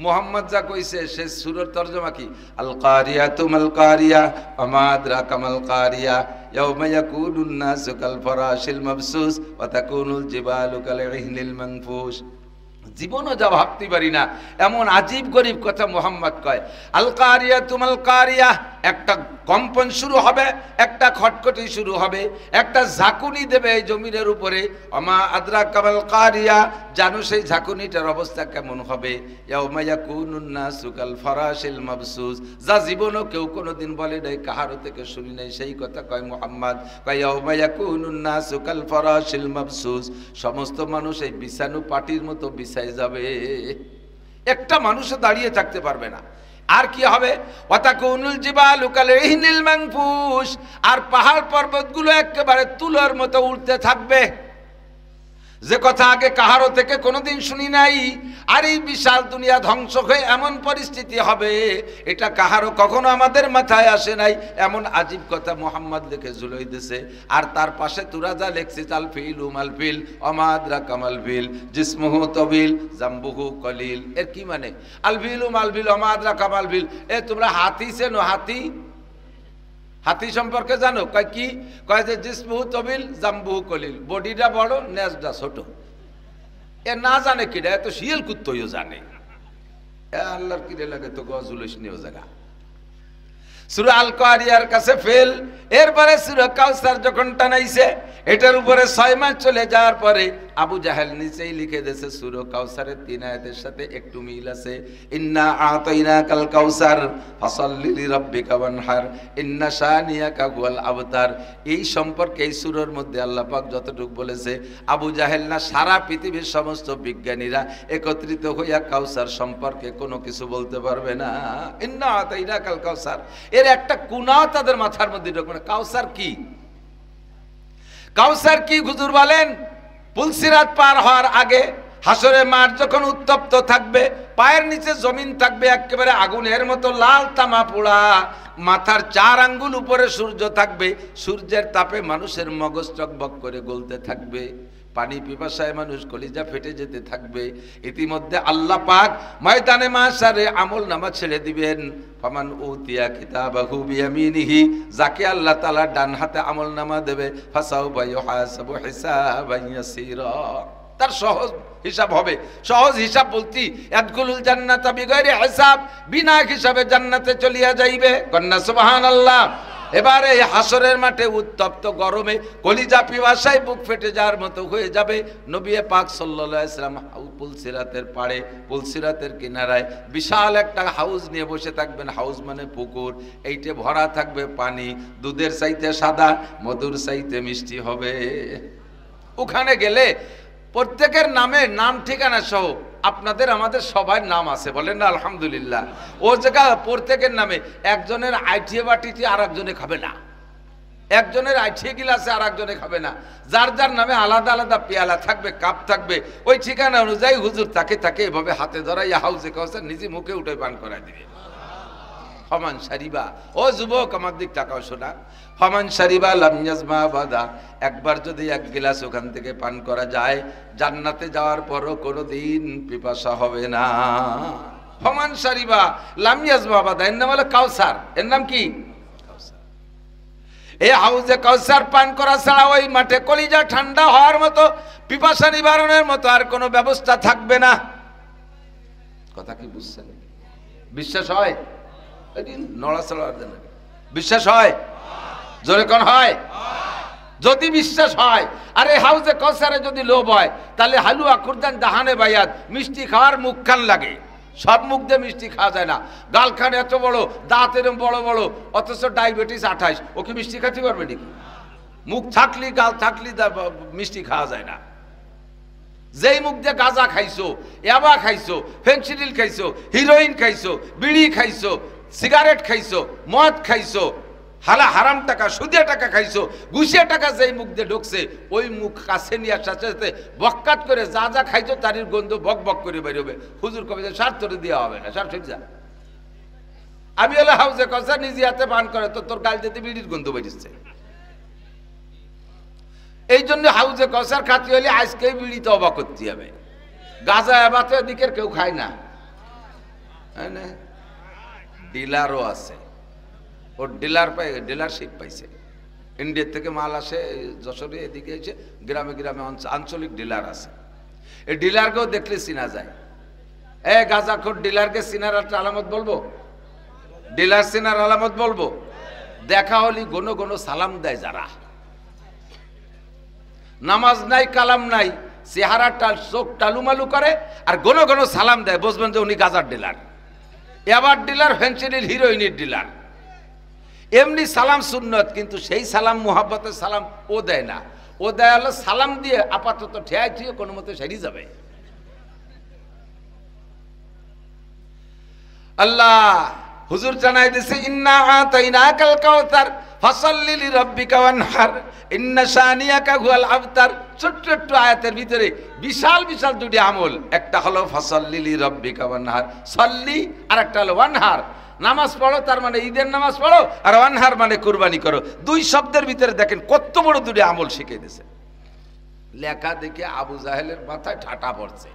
মুহাম্মদ যা কইছে সে সূরার তরজমা কি আল কারিয়াতু মাল কারিয়া ওমা আদরাকা মাল কারিয়া ইয়াউমা ইয়াকুনুন নাসু কাল ফারাশিল মাবসুস ওয়া তাকুনুল জিবালু কাল ইহনিল মানফুস। জীবনও যা ভাবতে পারি না এমন আজীব গরিব কথা মুহাম্মদ কয়। আল কারিয়াতু মাল কারিয়া, একটা কম্পন শুরু হবে, একটা খটখটি শুরু হবে, একটা ঝাঁকুনি দেবে এই জমিনের উপরে। ওমা আদরাকা মাল কারিয়া, জানো সেই ঝাঁকুনিটার অবস্থা কেমন হবে। ইয়াউমা ইয়াকুনুন নাসু কাল ফারাশিল মাবসুস, যা জীবনও কেউ কোনোদিন বলে নাই, কাহারও থেকে শুনি নাই, সেই কথা কয় মুহাম্মদ। কয় ইয়াউমা ইয়াকুনুন নাসু কাল ফারাশিল মাবসুস, সমস্ত মানুষ এই বিছানু পাটির মতো বিছায় যাবে, একটা মানুষও দাঁড়িয়ে থাকতে পারবে না। আর কি হবে ওয়াতাকুনুল জিবালু কাল ইহনিল মানফুস, আর পাহাড় পর্বতগুলো একেবারে তুলোর মতো উড়তে থাকবে, যে কথা আগে কাহারও থেকে কোনোদিন শুনি নাই। আর এই বিশাল দুনিয়া ধ্বংস হয়ে এমন পরিস্থিতি হবে, এটা কাহারও কখনো আমাদের মাথায় আসে নাই। এমন আজীব কথা মুহাম্মদ লিখে ঝুলাই দিছে। আর তার পাশে তুরা যা লেখছে আল ফিলু মাল ফিল ওমা আদরাকা মাল ফিল জিসমুহু তবিল জামবুহু কলিল। এর কি মানে আল ফিলু মাল ফিল ওমা আদরাকা মাল ফিল, এ তোমরা হাতি চেনো? হাতি, হাতি সম্পর্কে জানো? কয় কি? কয় যে জিসমুহু তবিল জামবুহু কলিল, বডিটা বড় নেজটা ছোট। এ না জানে কিরা, এত শিয়াল কুত্তইও জানে। আল্লাহর কিরে লাগে তো গজুলিস নিও জায়গা। সূরা আল কারিয়ার কাছে ফেল, এরপরে সূরা কাউসার যখন টানাইছে এটার উপরে 6 মাস চলে যাওয়ার পরে আবু জাহেল নিচেই লিখে দিয়েছে সূরা কাউসারের 3 আয়াতের সাথে একটু মিল আছে। ইন্না আতাইনাকাল কাউসার ফাসাল্লি লিরাব্বিকা ওয়ানহার ইন্না শানিয়াকা হুয়াল আবতার। এই সম্পর্কে এই সূরার মধ্যে আল্লাহ পাক যতটুকু বলেছে, আবু জাহেল না সারা পৃথিবীর সমস্ত বিজ্ঞানীরা একত্রিত হইয়া কাউসার সম্পর্কে কোনো কিছু বলতে পারবে না। ইন্না আতাইনাকাল কাউসার, এর একটা কুনাও তাদের মাথার মধ্যে ঢোকে না। কাউসার কি? কাউসার কি হুজুর বলেন? পুলসিরাত পার হওয়ার আগে হাসরে মাঠ যখন উত্তপ্ত থাকবে, পায়ের নিচে জমিন থাকবে একেবারে আগুনের মতো লাল তামা পোড়া, মাথার 4 আঙ্গুল উপরে সূর্য থাকবে, সূর্যের তাপে মানুষের মগজ টকবক করে গলতে থাকবে, পানি পিপাসায় মানুষ কলিজা ফেটে যেতে থাকবে। ইতিমধ্যে আল্লাহ পাক ময়দানে মাশারে আমল নামা ছেড়ে দিবেন। ফামান উতিয়া কিতাবাহু বিয়ামিনিহি, যাকে আল্লাহ তাআলা ডান হাতে আমল নামা দেবে, ফাসাউফা ইউহাসাবু হিসাবান ইয়াসীরা, তার সহজ হিসাব হবে। সহজ হিসাব বলতি ইয়াদখুলুল জান্নাতা বিগাইরি হিসাব, বিনা হিসাবে জান্নাতে চলিয়া যাইবে। কন্যা সুবহানাল্লাহ। এবারে এই হাসরের মাঠে উত্তপ্ত গরমে কলিজা পিপাসায় বুক ফেটে যাওয়ার মতো হয়ে যাবে। নবী পাক সাল্লাল্লাহু আলাইহি সাল্লাম পুলসিরাতের পাড়ে, পুলসিরাতের কিনারায় বিশাল একটা হাউস নিয়ে বসে থাকবেন। হাউস মানে পুকুর, এইটা ভরা থাকবে পানি, দুধের চাইতে সাদা, মধুর চাইতে মিষ্টি হবে। ওখানে গেলে প্রত্যেকের নামে নাম ঠিকানা সহ আপনাদের আমাদের সবার নাম আছে, বলেন না আলহামদুলিল্লাহ। ও জায়গা প্রত্যেকের নামে, একজনের আইটিএ বাটিটি আর একজনে খাবে না, একজনের আইটিএ গিলাসে আর একজনে খাবে না, যার যার নামে আলাদা আলাদা পেয়ালা থাকবে, কাপ থাকবে। ওই ঠিকানা অনুযায়ী হুজুর তাকে তাকে এভাবে হাতে ধরাইয়া হাউজে কাউসার নিজে মুখে উঠে পান করাই দিবে। ফমান শারিবা, ও যুবক আমার দিক তাকাও শোনা, ফমান শারিবা লাম ইয়াজমা বাদা, একবার যদি 1 গিলাস ওখান থেকে পান করা যায়, জান্নাতে যাওয়ার পরও কোনোদিন পিপাসা হবে না। ফমান শারিবা লাম ইয়াজমা বাদা, এর নাম হলো কাউসার। এর নাম কি? কাউসার। এই হাউজে কাউসার পান করা ছাড়া ওই মাঠে কলিজা ঠান্ডা হওয়ার মতো, পিপাসা নিবারণের মতো আর কোনো ব্যবস্থা থাকবে না। কথা কি বুঝছেন? বিশ্বাস হয়? নড়াচড়া, বিশ্বাস হয়? জোরে কোন হয়? যদি বিশ্বাস হয়, আরে হাউজে কাউসারে যদি লোভ হয়, তাহলে হালুয়া খুরদান দাহানে বাইয়াত, মিষ্টি খাওয়ার মুখখান লাগে। সব মুখ দিয়ে মিষ্টি খাওয়া যায় না। গালখান এত বড়, দাঁত এরম বড় বড়, অথচ ডায়াবেটিস 28, ও কি মিষ্টি খেতে পারবে নাকি? মুখ থাকলি, গাল থাকলি মিষ্টি খাওয়া যায় না। যেই মুখ দিয়ে গাঁজা খাইছো, ইয়াবা খাইছো, ফেন্সিডিল খাইছো, হিরোইন খাইছো, বিড়ি খাইছো, সিগারেট খাইছো, মদ খাইছো, হারাম টাকা, সুদিয়া টাকা খাইছো, ঘুষিয়া টাকা যেই মুখ দিয়ে ঢুকছে, ওই মুখ কাছে নিয়ে সাথে সাথে বক্কাত করে যা যা খাইছো তারির গন্ধ বক বক করে বেরোবে। হুজুর কবে যে সার তোরে দেওয়া হবে না, সার ঠিক যা। আমি হলে হাউজে কাউসার নিজে হাতে পান করে, তো তোর গাল দিতে বিড়ির গন্ধ বেরিয়েছে। এই জন্য হাউজে কাউসার খাতি হলে আজকে বিড়িতে অবাক করতে হবে। গাঁজা এবাতে এদিকের কেউ খায় না। ডিলারও আছে, ওর ডিলারশিপ পাইছে। ইন্ডিয়া থেকে মাল আসে যশোরে, এদিকে এসে গ্রামে গ্রামে আঞ্চলিক ডিলার আছে। এই ডিলারকেও দেখলে চিনা যায়। গাঁজাখোর ডিলারকে চিনার একটা আলামত বলবো, ডিলার চিনার আলামত বলবো, দেখা হলি গণ গণ সালাম দেয়। যারা নামাজ নাই, কালাম নাই, চেহারা চোখ টালুমালু করে আর গণ গণ সালাম দেয়, বুঝবেন যে উনি গাঁজার ডিলার, এবার ডিলার, ফেন্সিডিল, হিরোইনের ডিলার। এমনি সালাম সুন্নত, কিন্তু সেই সালাম মোহাব্বতের সালাম ও দেয় না। ও দেয় হলো সালাম দিয়ে আপাতত ঠেয়াই থুয়ে কোনো মতে সেরিয়ে যাবে। আল্লাহ হুজুর জানাই দিছে, ইন্না আতাইনাকাল কাউসার ফাসাল্লি লিরাব্বিকা ওয়ানহার ইন্না শানিয়াকা হুয়াল আবতার। ছোট্ট ছোট্ট আয়াতের ভিতরে বিশাল বিশাল দুটি আমল। একটা হলো ফাসাল্লি লিরাব্বিকা ওয়ানহার, সাল্লি, আর একটা হলো ওয়ানহার, নামাজ পড়ো, তার মানে ঈদের নামাজ পড়ো, আর ওয়ানহার মানে কুরবানি করো। দুই শব্দের ভিতরে দেখেন কত বড় দুটি আমল শিখিয়ে দিয়েছে। লেখা দেখে আবু জাহেলের মাথায় ঠাটা পড়ছে।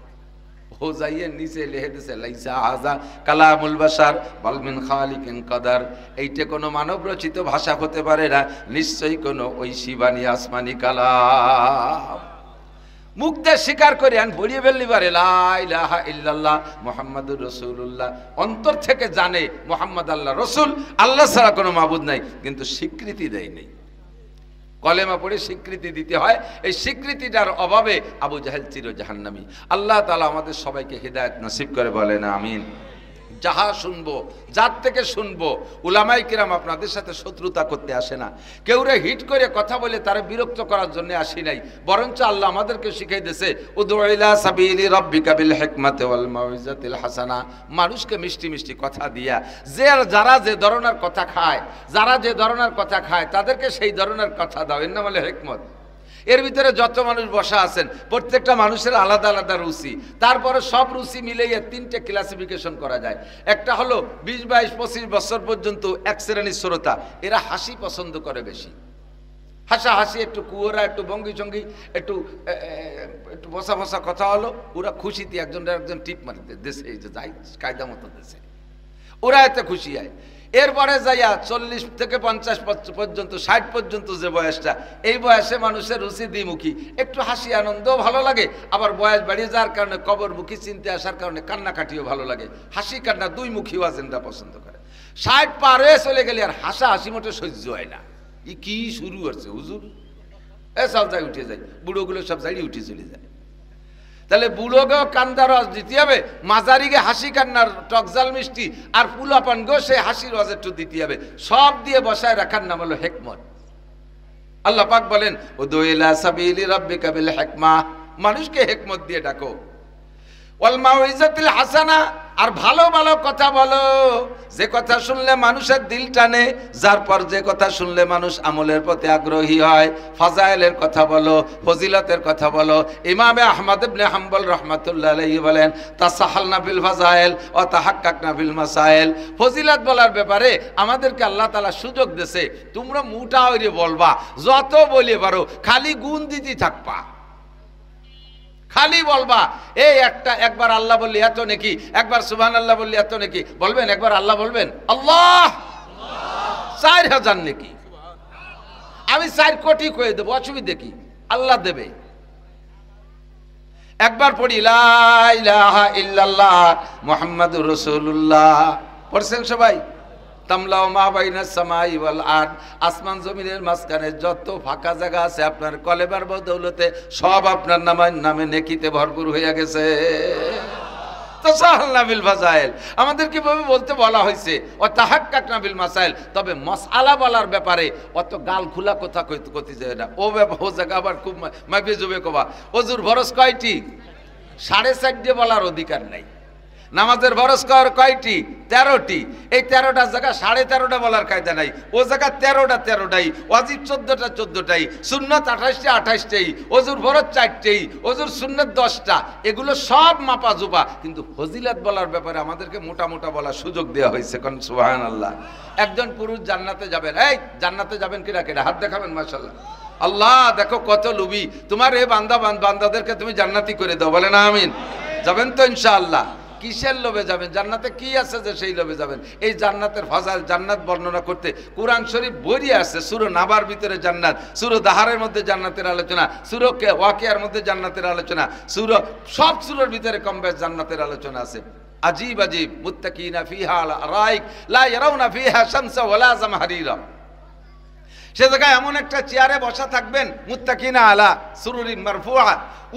ও যাইয়ে নিচে লিখে দিছে, লাইসা হাযা কালামুল বাশার বাল মিন খালিকিন কাদার। এইটা কোনো মানব রচিত ভাষা হতে পারে না, নিশ্চয়ই কোনো ঐশী বাণী, আসমানি কালাম। মুখ দিয়ে স্বীকার করে আন ভরিয়ে ফেললি পারে লা ইলাহা ইল্লাল্লাহ মুহাম্মাদুর রাসূলুল্লাহ। অন্তর থেকে জানে মুহাম্মদ আল্লাহ রসুল, আল্লাহ ছাড়া কোনো মাবুদ নাই, কিন্তু স্বীকৃতি দেয় নেই। কলেমা পড়ে স্বীকৃতি দিতে হয়, এই স্বীকৃতিটার অভাবে আবু জাহেল চির জাহান্নামী। আল্লাহ তাআলা আমাদের সবাইকে হিদায়াত নসিব করে বলেন আমিন। যাহা শুনবো, যার থেকে শুনবো, উলামায়ে কিরাম আপনাদের সাথে শত্রুতা করতে আসে না, কেউরে হিট করে কথা বলে তারা বিরক্ত করার জন্য আসি নাই, বরঞ্চ আল্লাহ আমাদেরকে শিখিয়ে দিয়েছে, উদউ ইলা সাবিলি রাব্বিকা বিল হিকমাতি ওয়াল মাউইজাতিল হাসানা। মানুষকে মিষ্টি মিষ্টি কথা দিয়া, যারা যে ধরনের কথা খায়, যারা যে ধরনের কথা খায় তাদেরকে সেই ধরনের কথা দাও। এর নাম হলো হিকমত। এর ভিতরে যত মানুষ বসা আছেন, প্রত্যেকটা মানুষের আলাদা আলাদা রুচি, তারপরে সব রুচি মিলিয়ে তিনটে ক্লাসিফিকেশন করা যায়। একটা হলো 20, 22, 25 বছর পর্যন্ত এক শ্রেণীর শ্রোতা, এরা হাসি পছন্দ করে বেশি। হাসাহাসি, একটু কুয়োরা, একটু ভঙ্গি চঙ্গি, একটু একটু বসা বসা কথা হলো, ওরা খুশিতে একজন টিপ মারতে দেশে, এই যে যাই কায়দা মতো দেশে, ওরা এতে খুশি হয়। এরপরে যাইয়া 40 থেকে 50 পর্যন্ত, 60 পর্যন্ত যে বয়সটা, এই বয়সে মানুষের রুচি দ্বিমুখী, একটু হাসি আনন্দও ভালো লাগে, আবার বয়স বাড়িয়ে যাওয়ার কারণে কবরমুখী চিনতে আসার কারণে কান্নাকাটিও ভালো লাগে। হাসি কান্না দুইমুখী ওয়াজেনটা পছন্দ করে। 60 পার হয়ে চলে গেলে আর হাসা হাসি মোটে সহ্য হয় না। ই কি শুরু হচ্ছে হুজুর, সব যাই উঠে যায়, বুড়োগুলো সব যাই উঠে চলে যায়। তাহলে বুড়োকেও কান্দার রস দিতে হবে, মাজারিকে হাসি কান্নার টকজাল মিষ্টি, আর পুলাপানকেও সে হাসির রস একটু দিতে হবে। সব দিয়ে বসায় রাখার নাম হলো হিকমত। আল্লাহ পাক বলেন, উদউ ইলা সাবিলি রাব্বিকা বিল হিকমা, মানুষকে হিকমত দিয়ে ডাকো। ওয়াল মাউইজাতিল হাসানা, আর ভালো ভালো কথা বলো, যে কথা শুনলে মানুষের দিল টানে, যার পর যে কথা শুনলে মানুষ আমলের প্রতি আগ্রহী হয়। ফাজাইলের কথা বলো, ফজিলতের কথা বলো। ইমামে আহমদ ইবনে হাম্বল রাহমাতুল্লাহ আলাইহি বলেন, তাসাহালনা বিল ফাজাইল ওয়া তাহাক্কাকনা বিল মাসাইল। ফজিলত বলার ব্যাপারে আমাদেরকে আল্লাহ তাআলা সুযোগ দিয়েছে, তোমরা মুটা হইরে বলবা, যত বলে পারো, খালি গুণ দিতে থাকবা, খালি বলবা। এই একবার আল্লাহ বললি এত নাকি, একবার সুবহানাল্লাহ বললি এত নাকি, বলবেন একবার আল্লাহ বলবেন, আল্লাহ 4000 নাকি, আমি 4 কোটি কয়ে দেবো, অসুবিধা কি, আল্লাহ দেবে। একবার পড়ি লা ইলাহা ইল্লাল্লাহ মুহাম্মাদুর রাসূলুল্লাহ, পড়ছেন সবাই? তামলাউ মা বাইনাস সামাই ওয়াল আরদ, আসমান জমিনের মাঝখানে যত ফাঁকা জায়গা আছে আপনার কলেমার বদৌলতে সব আপনার নামে নেকিতে ভরপুর হয়ে গেছে। তাসাহালনা বিল ফাযাইল, আমাদের কিভাবে বলতে বলা হয়েছে ও তাহাক্কাকনা বিল মাসাইল, তবে মাসআলা বলার ব্যাপারে অত গাল খোলা কথা কইতে যায় না। ও ব্যাপার ও জায়গা আবার খুব মাইপে জুবে কবা ওজুর ফরজ কয়টি? 4.5 দিয়ে বলার অধিকার নাই। নামাজের ফরজ কয়টি? 13টি। এই 13টা জায়গা 13.5টা বলার কায়দা নাই। ও জায়গা 13টাই, ওয়াজিব 14টাই, সুন্নত 28টাই, ওজুর ফরজ 4টেই, ওজুর সুন্নত 10টা। এগুলো সব মাপা জুপা, কিন্তু ফজিলত বলার ব্যাপারে আমাদেরকে মোটা মোটা বলার সুযোগ দেওয়া হয়েছে। কোন সুবহানাল্লাহ। একজন পুরুষ জান্নাতে যাবেন, এই জান্নাতে যাবেন কিনা কেডা হাত দেখাবেন। মাশাআল্লাহ। আল্লাহ দেখো কত লুবি, তোমার এই বান্দাদেরকে তুমি জান্নাতি করে দাও, বলেন আমিন। যাবেন তো ইনশাআল্লাহ। কিসের লোভে যাবেন? জান্নাতে কি আছে যে সেই লোভে যাবেন? এই জান্নাতের ফাজাইল, জান্নাত বর্ণনা করতে কুরআন শরীফ ভরিয়ে আছে। সূরা নাবার ভিতরে জান্নাত, সূরা দাহারের মধ্যে জান্নাতের আলোচনা, সূরা ওয়াকিয়ার মধ্যে জান্নাতের আলোচনা, সব সূরার ভিতরে কম বেশ জান্নাতের আলোচনা আছে। আজীব আজীব মুত্তাকিনা ফিহা আলা আরাইক লা ইয়ারাউনা ফিহা শামসা ওয়ালা জামহারিরা। সে জায়গায় এমন একটা চেয়ারে বসা থাকবেন, মুত্তাকিনা আলা সুরুরিন মারফুআ,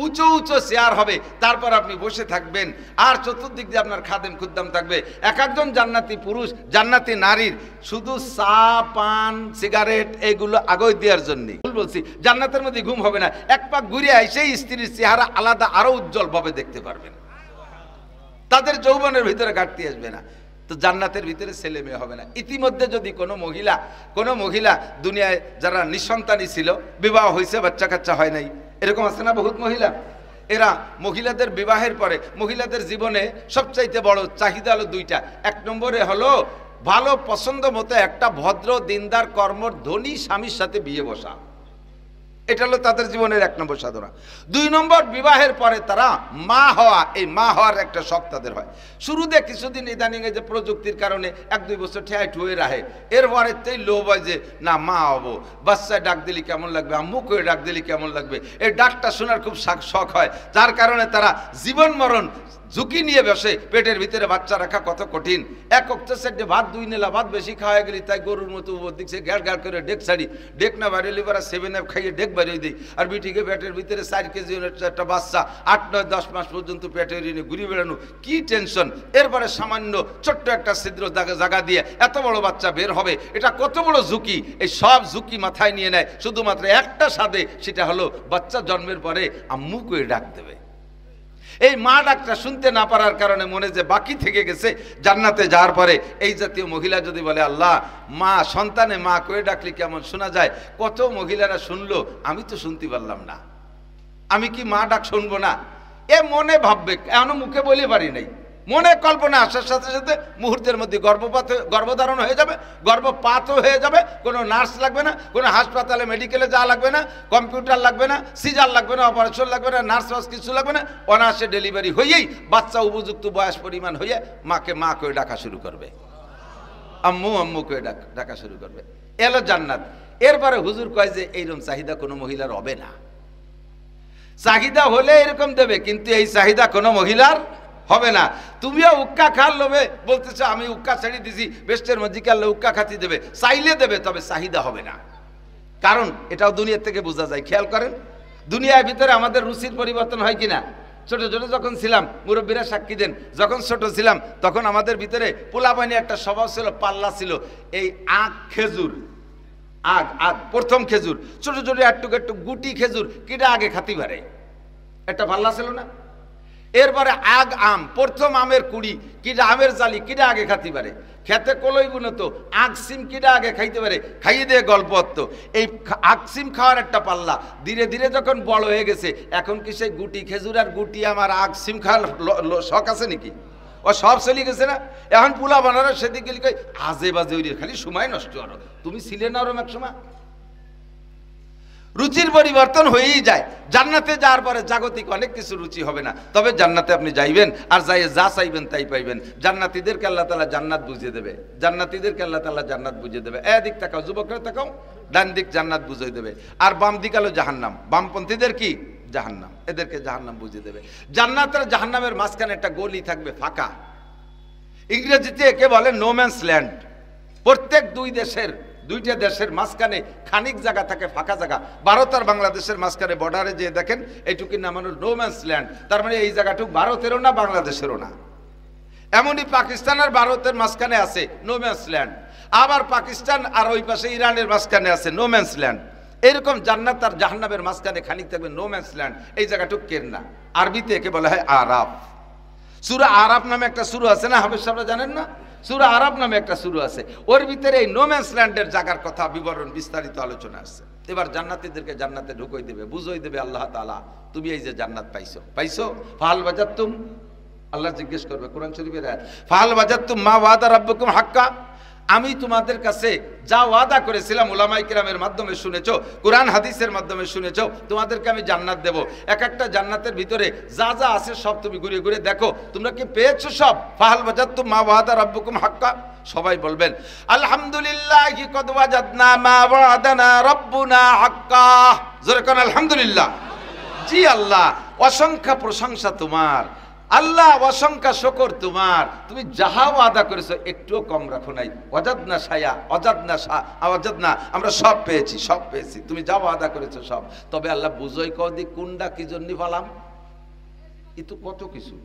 উঁচু উঁচু চেয়ার হবে, তারপর আপনি বসে থাকবেন, আর চতুর্দিক দিয়ে আপনার খাদেম খুদ্দাম থাকবে। এক একজন জান্নাতি পুরুষ, জান্নাতি নারীর শুধু চা পান সিগারেট এগুলো আগই দেওয়ার জন্য বলছি। জান্নাতের মধ্যে ঘুম হবে না, এক পাক ঘুরে সেই স্ত্রীর চেহারা আলাদা আরো উজ্জ্বল ভাবে দেখতে পারবেন। তাদের যৌবনের ভিতরে ঘাটতি আসবে না। তো জান্নাতের ভিতরে ছেলে মেয়ে হবে না। ইতিমধ্যে যদি কোনো মহিলা দুনিয়ায় যারা নিঃসন্তানই ছিল, বিবাহ হয়েছে, বাচ্চা কাচ্চা হয় নাই, এরকম আছে না বহুত মহিলা। এরা মহিলাদের বিবাহের পরে মহিলাদের জীবনে সবচাইতে বড় চাহিদা হলো 2টা। 1 নম্বরে হলো ভালো পছন্দ মতো একটা ভদ্র দিনদার কর্মর ধনী স্বামীর সাথে বিয়ে বসা, এটা হলো তাদের জীবনের 1 নম্বর সাধনা। 2 নম্বর বিবাহের পরে তারা মা হওয়া, এই মা হওয়ার একটা শখ তাদের হয়। শুরুতে কিছুদিন ইদানিং যে প্রযুক্তির কারণে 1-2 বছর ঠেয়াই ঠুয়ে রাখে, এরপরে তেই লোভ হয় যে না মা হবো, বাচ্চায় ডাক দিলি কেমন লাগবে, আম্মু করে ডাক দিলি কেমন লাগবে, এই ডাকটা শোনার খুব শখ হয়। যার কারণে তারা জীবন মরণ ঝুঁকি নিয়ে বসে। পেটের ভিতরে বাচ্চা রাখা কত কঠিন। এক ওয়াক্ত সেটে ভাত 2 নেলা ভাত বেশি খাওয়া গেলি, তাই গরুর মতো উপর দিচ্ছে ঘ্যাড় ঘ্যাড় করে ডেক ছাড়ি, ডেক না বাড়িয়ে এবার 7 খাইয়ে ডেক বাড়িয়ে দিই। আর বিটিকে পেটের ভিতরে 4 কেজি একটা বাচ্চা 8, 9, 10 মাস পর্যন্ত পেটের ঋণে ঘুরে বেড়ানো, কি টেনশন। এরপরে সামান্য ছোট্ট একটা ছিদ্র জায়গা দিয়ে এত বড় বাচ্চা বের হবে, এটা কত বড় ঝুঁকি। এই সব ঝুঁকি মাথায় নিয়ে নেয় শুধুমাত্র একটা স্বাদে, সেটা হলো বাচ্চা জন্মের পরে আম্মু করে ডাক দেবে। এই মা ডাকটা শুনতে না পারার কারণে মনে যে বাকি থেকে গেছে, জান্নাতে যাওয়ার পরে এই জাতীয় মহিলা যদি বলে আল্লাহ মা সন্তানে মা করে ডাকলে কেমন শোনা যায়, কত মহিলারা শুনলো, আমি তো শুনতে পারলাম না, আমি কি মা ডাক শুনবো না, এ মনে ভাববে, এমন মুখে বলে পারি নাই, মনে কল্পনা আসার সাথে সাথে মুহূর্তের মধ্যে গর্ভধারণ হয়ে যাবে, গর্ভপাতও হয়ে যাবে। কোনো নার্স লাগবে না, কোনো হাসপাতালে মেডিকেলে যাওয়া লাগবে না, কম্পিউটার লাগবে না, সিজার লাগবে না, অপারেশন লাগবে না, নার্স কিছু লাগবে না, অনায়াসে ডেলিভারি হয়েই বাচ্চা উপযুক্ত বয়স পরিমাণ হয়ে মাকে মা করে ডাকা শুরু করবে, আম্মু আম্মু করে ডাকা শুরু করবে। এলো জান্নাত। এরপরে হুজুর কয় যে এইরকম চাহিদা কোনো মহিলার হবে না। চাহিদা হলে এরকম দেবে, কিন্তু এই চাহিদা কোনো মহিলার হবে না। তুমিও উক্কা খাল লোভে বলতেছো আমি উক্কা ছেড়ে দিছি, বেস্টের মধ্যে কাল উক্কা খাতি দেবে, চাইলে দেবে, তবে চাহিদা হবে না। কারণ এটাও দুনিয়া থেকে বোঝা যায়। খেয়াল করেন, দুনিয়ার ভিতরে আমাদের রুচির পরিবর্তন হয় কিনা। ছোট ছোট যখন ছিলাম, মুরব্বীরা সাক্ষী দেন, যখন ছোট ছিলাম তখন আমাদের ভিতরে পোলাপানি একটা স্বভাব ছিল, পাল্লা ছিল, এই আখ খেজুর, আগ প্রথম খেজুর, ছোট ছোট একটু গুটি খেজুর কিটা আগে খাতি পারে, একটা পাল্লা ছিল না। এরপরে আগ আম, প্রথম আমের কুড়ি কিটা আমের জালি কিটা আগে খাতি পারে, খেতে কলই বুনতো, আগ সিম কিটা আগে খাইতে পারে, খাইয়ে দিয়ে গল্প হতো। এই আগ সিম খাওয়ার একটা পাল্লা, ধীরে ধীরে যখন বড় হয়ে গেছে, এখন কি সেই গুটি খেজুর আর গুটি আমার আগ সিম খাওয়ার শখ আছে নাকি? ও সব চলে গেছে না। এখন পোলা বানানো সেদিকে গেলি কই আজে বাজে ওই খালি সময় নষ্ট করো, তুমি ছিলে না ওরম এক সময়। রুচির পরিবর্তন হয়েই যায়। জান্নাতে যাওয়ার পরে জাগতিক অনেক কিছু রুচি হবে না, তবে জান্নাতে আপনি যাইবেন, আর যাইয়ে যা চাইবেন তাই পাইবেন। জান্নাতীদেরকে আল্লাহ তাআলা জান্নাত বুঝিয়ে দেবে, জান্নাতীদেরকে আল্লাহ তাআলা জান্নাত বুঝিয়ে দেবে। এদিক তাকাও, যুবকরা তাকাও, ডান দিক জান্নাত বুঝিয়ে দেবে, আর বাম দিক হলো জাহান্নাম। বামপন্থীদের কি জাহান্নাম, এদেরকে জাহান্নাম বুঝিয়ে দেবে। জান্নাত আর জাহান্নামের মাঝখানে একটা গলি থাকবে ফাঁকা, ইংরেজিতে একে বলে নো ম্যানস ল্যান্ড। প্রত্যেক দুইটা দেশের মাঝখানে খানিক জায়গা থাকে, ফাঁকা জায়গা। ভারত আর বাংলাদেশের মাঝখানে বর্ডারে যে দেখেন এইটুকু নামানো নো ম্যানস ল্যান্ড, তার মানে এই জায়গাটুকু ভারতেরও না বাংলাদেশেরও না। এমনই পাকিস্তান আর ভারতের মাঝখানে আছে নো ম্যানস ল্যান্ড, আবার পাকিস্তান আর ওই পাশে ইরানের মাঝখানে আছে নো ম্যানস ল্যান্ড। এরকম জান্নাত আর জাহান্নামের মাঝখানে খানিক থাকবে নো ম্যানস ল্যান্ড, এই জায়গাটুকু কেন না। আরবিতে একে বলা হয় আরাফ। সূরা আরাফ নামে একটা সূরা আছে না, হাফেজ সাহেবরা জানেন না? সূরা আরাফ নামে একটা সূরা আছে, ওর ভিতরে এই নো ম্যানস ল্যান্ডের জায়গার কথা বিবরণ বিস্তারিত আলোচনা আছে। এবার জান্নাতীদেরকে জান্নাতে ঢুকই দেবে, বুঝই দেবে আল্লাহ তাআলা, তুমি এই যে জান্নাত পাইছো ফাল বাজাতুম, আল্লাহ জিজ্ঞেস করবে কোরআন শরীফের আয়াত, ফাল বাজাতুম মা ওয়াদা রাব্বুকুম হাক্কা, আমি তোমাদের কাছে যা ওয়াদা করেছিলাম, উলামায়ে কিরামের মাধ্যমে শুনেছো, কোরআন হাদিসের মাধ্যমে শুনেছো, তোমাদেরকে আমি জান্নাত দেব। এক একটা জান্নাতের ভিতরে যা যা আছে সব তুমি ঘুরে ঘুরে দেখো, তোমরা কি পেয়েছো সব? ফাহাল ওয়াজাদতুম মা ওয়াদা রাব্বুকুম হাক্কা। সবাই বলবেন আলহামদুলিল্লাহি কদ ওয়াজাদনা মা ওয়াদানা রাব্বুনা হাক্কা। জোরে কোন আলহামদুলিল্লাহ। জি আল্লাহ, অসংখ্য প্রশংসা তোমার, আল্লাহ অসংখ্য শুকর তোমার, তুমি যাহা ওয়াদা করেছো একটুও কম রাখো নাই। ওয়াজাদনা শায়া, ওয়াজাদনা, আমরা সব পেয়েছি, তুমি যা ওয়াদা করেছো সব। তবে আল্লাহ বুঝই কদি কোনটা কি জন্য পালাম, এ তো কত কিছু।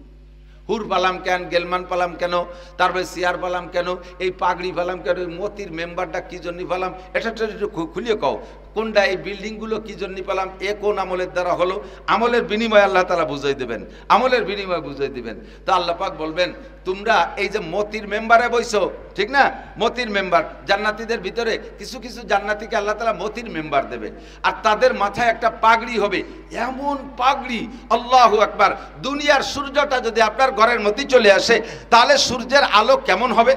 হুর পালাম কেন, গেলমান পালাম কেন, তারপরে সিয়ার পালাম কেন, এই পাগড়ি পালাম কেন, মতির মেম্বারটা কি জন্য পালাম, এটা একটু খুলিয়ে কও। কোনটা এই বিল্ডিংগুলো কি জন্য পেলাম, এ কোন আমলের দ্বারা হলো, আমলের বিনিময়ে আল্লাহ তাআলা বুঝাই দেবেন, আমলের বিনিময়ে বুঝাই দিবেন। তো আল্লাহ পাক বলবেন তোমরা এই যে মতির মেম্বারে বইছো, ঠিক না, মতির মেম্বার জান্নাতীদের ভিতরে কিছু কিছু জান্নাতীকে আল্লাহ তাআলা মতির মেম্বার দেবে, আর তাদের মাথায় একটা পাগড়ি হবে, এমন পাগড়ি আল্লাহু আকবার। দুনিয়ার সূর্যটা যদি আপনার ঘরের মধ্যে চলে আসে, তাহলে সূর্যের আলো কেমন হবে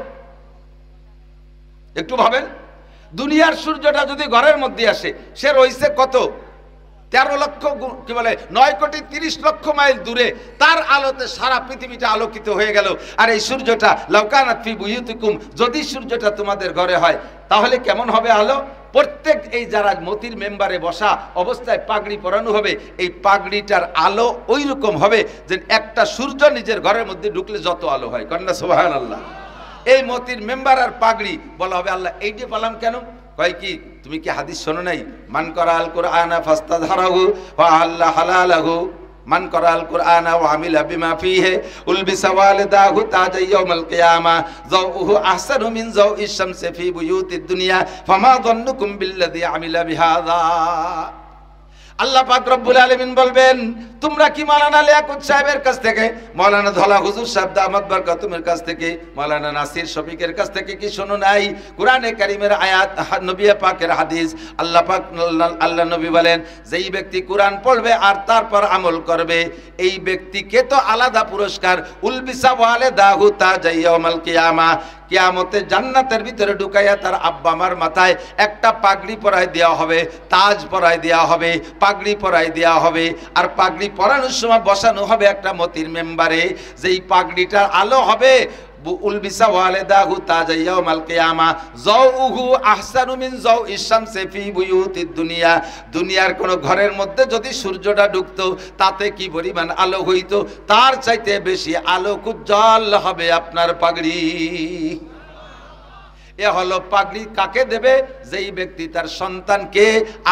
একটু ভাবেন। দুনিয়ার সূর্যটা যদি ঘরের মধ্যে আসে, সে রয়েছে কত 13 লক্ষ কি বলে 9,30,00,000 মাইল দূরে, তার আলোতে সারা পৃথিবীটা আলোকিত হয়ে গেল। আর এই সূর্যটা লাউকানাত ফি বুয়ুতিকুম, যদি সূর্যটা তোমাদের ঘরে হয় তাহলে কেমন হবে আলো। প্রত্যেক এই যারা মতির মেম্বারে বসা অবস্থায় পাগড়ি পরানো হবে, এই পাগড়িটার আলো ওই রকম হবে যে একটা সূর্য নিজের ঘরের মধ্যে ঢুকলে যত আলো হয়। কন্যা সুবহানাল্লাহ। এই মতির মেম্বার আর পাগড়ি বলা হবে আল্লাহ এইটি পালাম কেন, কয় কি তুমি কি হাদিস শোনো নাই, মান করাল কুরআনা ফাস্তাযহারাহু ওয়া আল্লা হালালাহু, মান করাল কুরআনা ওয়া আমিলা বিমা ফিহি উলবিসা ওয়ালিদাহু তাজা ইয়াউমাল কিয়ামা যাউহু আহসানু মিন যাউইশ শামসি ফি বুয়ুতিদ দুনিয়া ফামা যান্নুকুম বিল্লাযী আমিলা বিহাযা। আল্লাহ পাক রব্বুল আলামিন বলবেন তোমরা কি মাওলানা লিয়াকত সাহেবের কাছ থেকে, মাওলানা ধলা হুজুর সাহেব দামাত বরকাতুমের কাছ থেকে, মাওলানা নাসির শফিকের কাছ থেকে কি শোনো নাই কোরআনে কারীমের আয়াত, নবী পাকের হাদিস? আল্লাহ পাক আল্লাহ নবী বলেন যেই ব্যক্তি কোরআন পড়বে আর তারপর আমল করবে, এই ব্যক্তিকে তো আলাদা পুরস্কার, উলবিসা ওয়ালিদাহু তাজা ইয়াউমাল কিয়ামা, কিয়ামতে জান্নাতের ভিতরে ঢুকাইয়া তার আব্বা মার মাথায় একটা পাগড়ি পরায় দেওয়া হবে, তাজ পরায় দেওয়া হবে, পাগড়ি পরায় দেওয়া হবে। আর পাগড়ি পরানোর সময় বসানো হবে একটা মতির মেম্বারে, যেই পাগড়িটার আলো হবে উলবিসা ওয়ালিদাহু তাজা ইয়াউমাল কিয়ামা যাউহু আহসানু মিন যাউইশ শামসি ফি বুয়ুতিদ দুনিয়া। দুনিয়ার কোন ঘরের মধ্যে যদি সূর্যটা ঢুকতো তাতে কি পরিমাণ আলো হইতো, তার চাইতে বেশি আলো উজ্জ্বল হবে আপনার পাগড়ি। এ হলো পাগড়ি কাকে দেবে, যেই ব্যক্তি তার সন্তানকে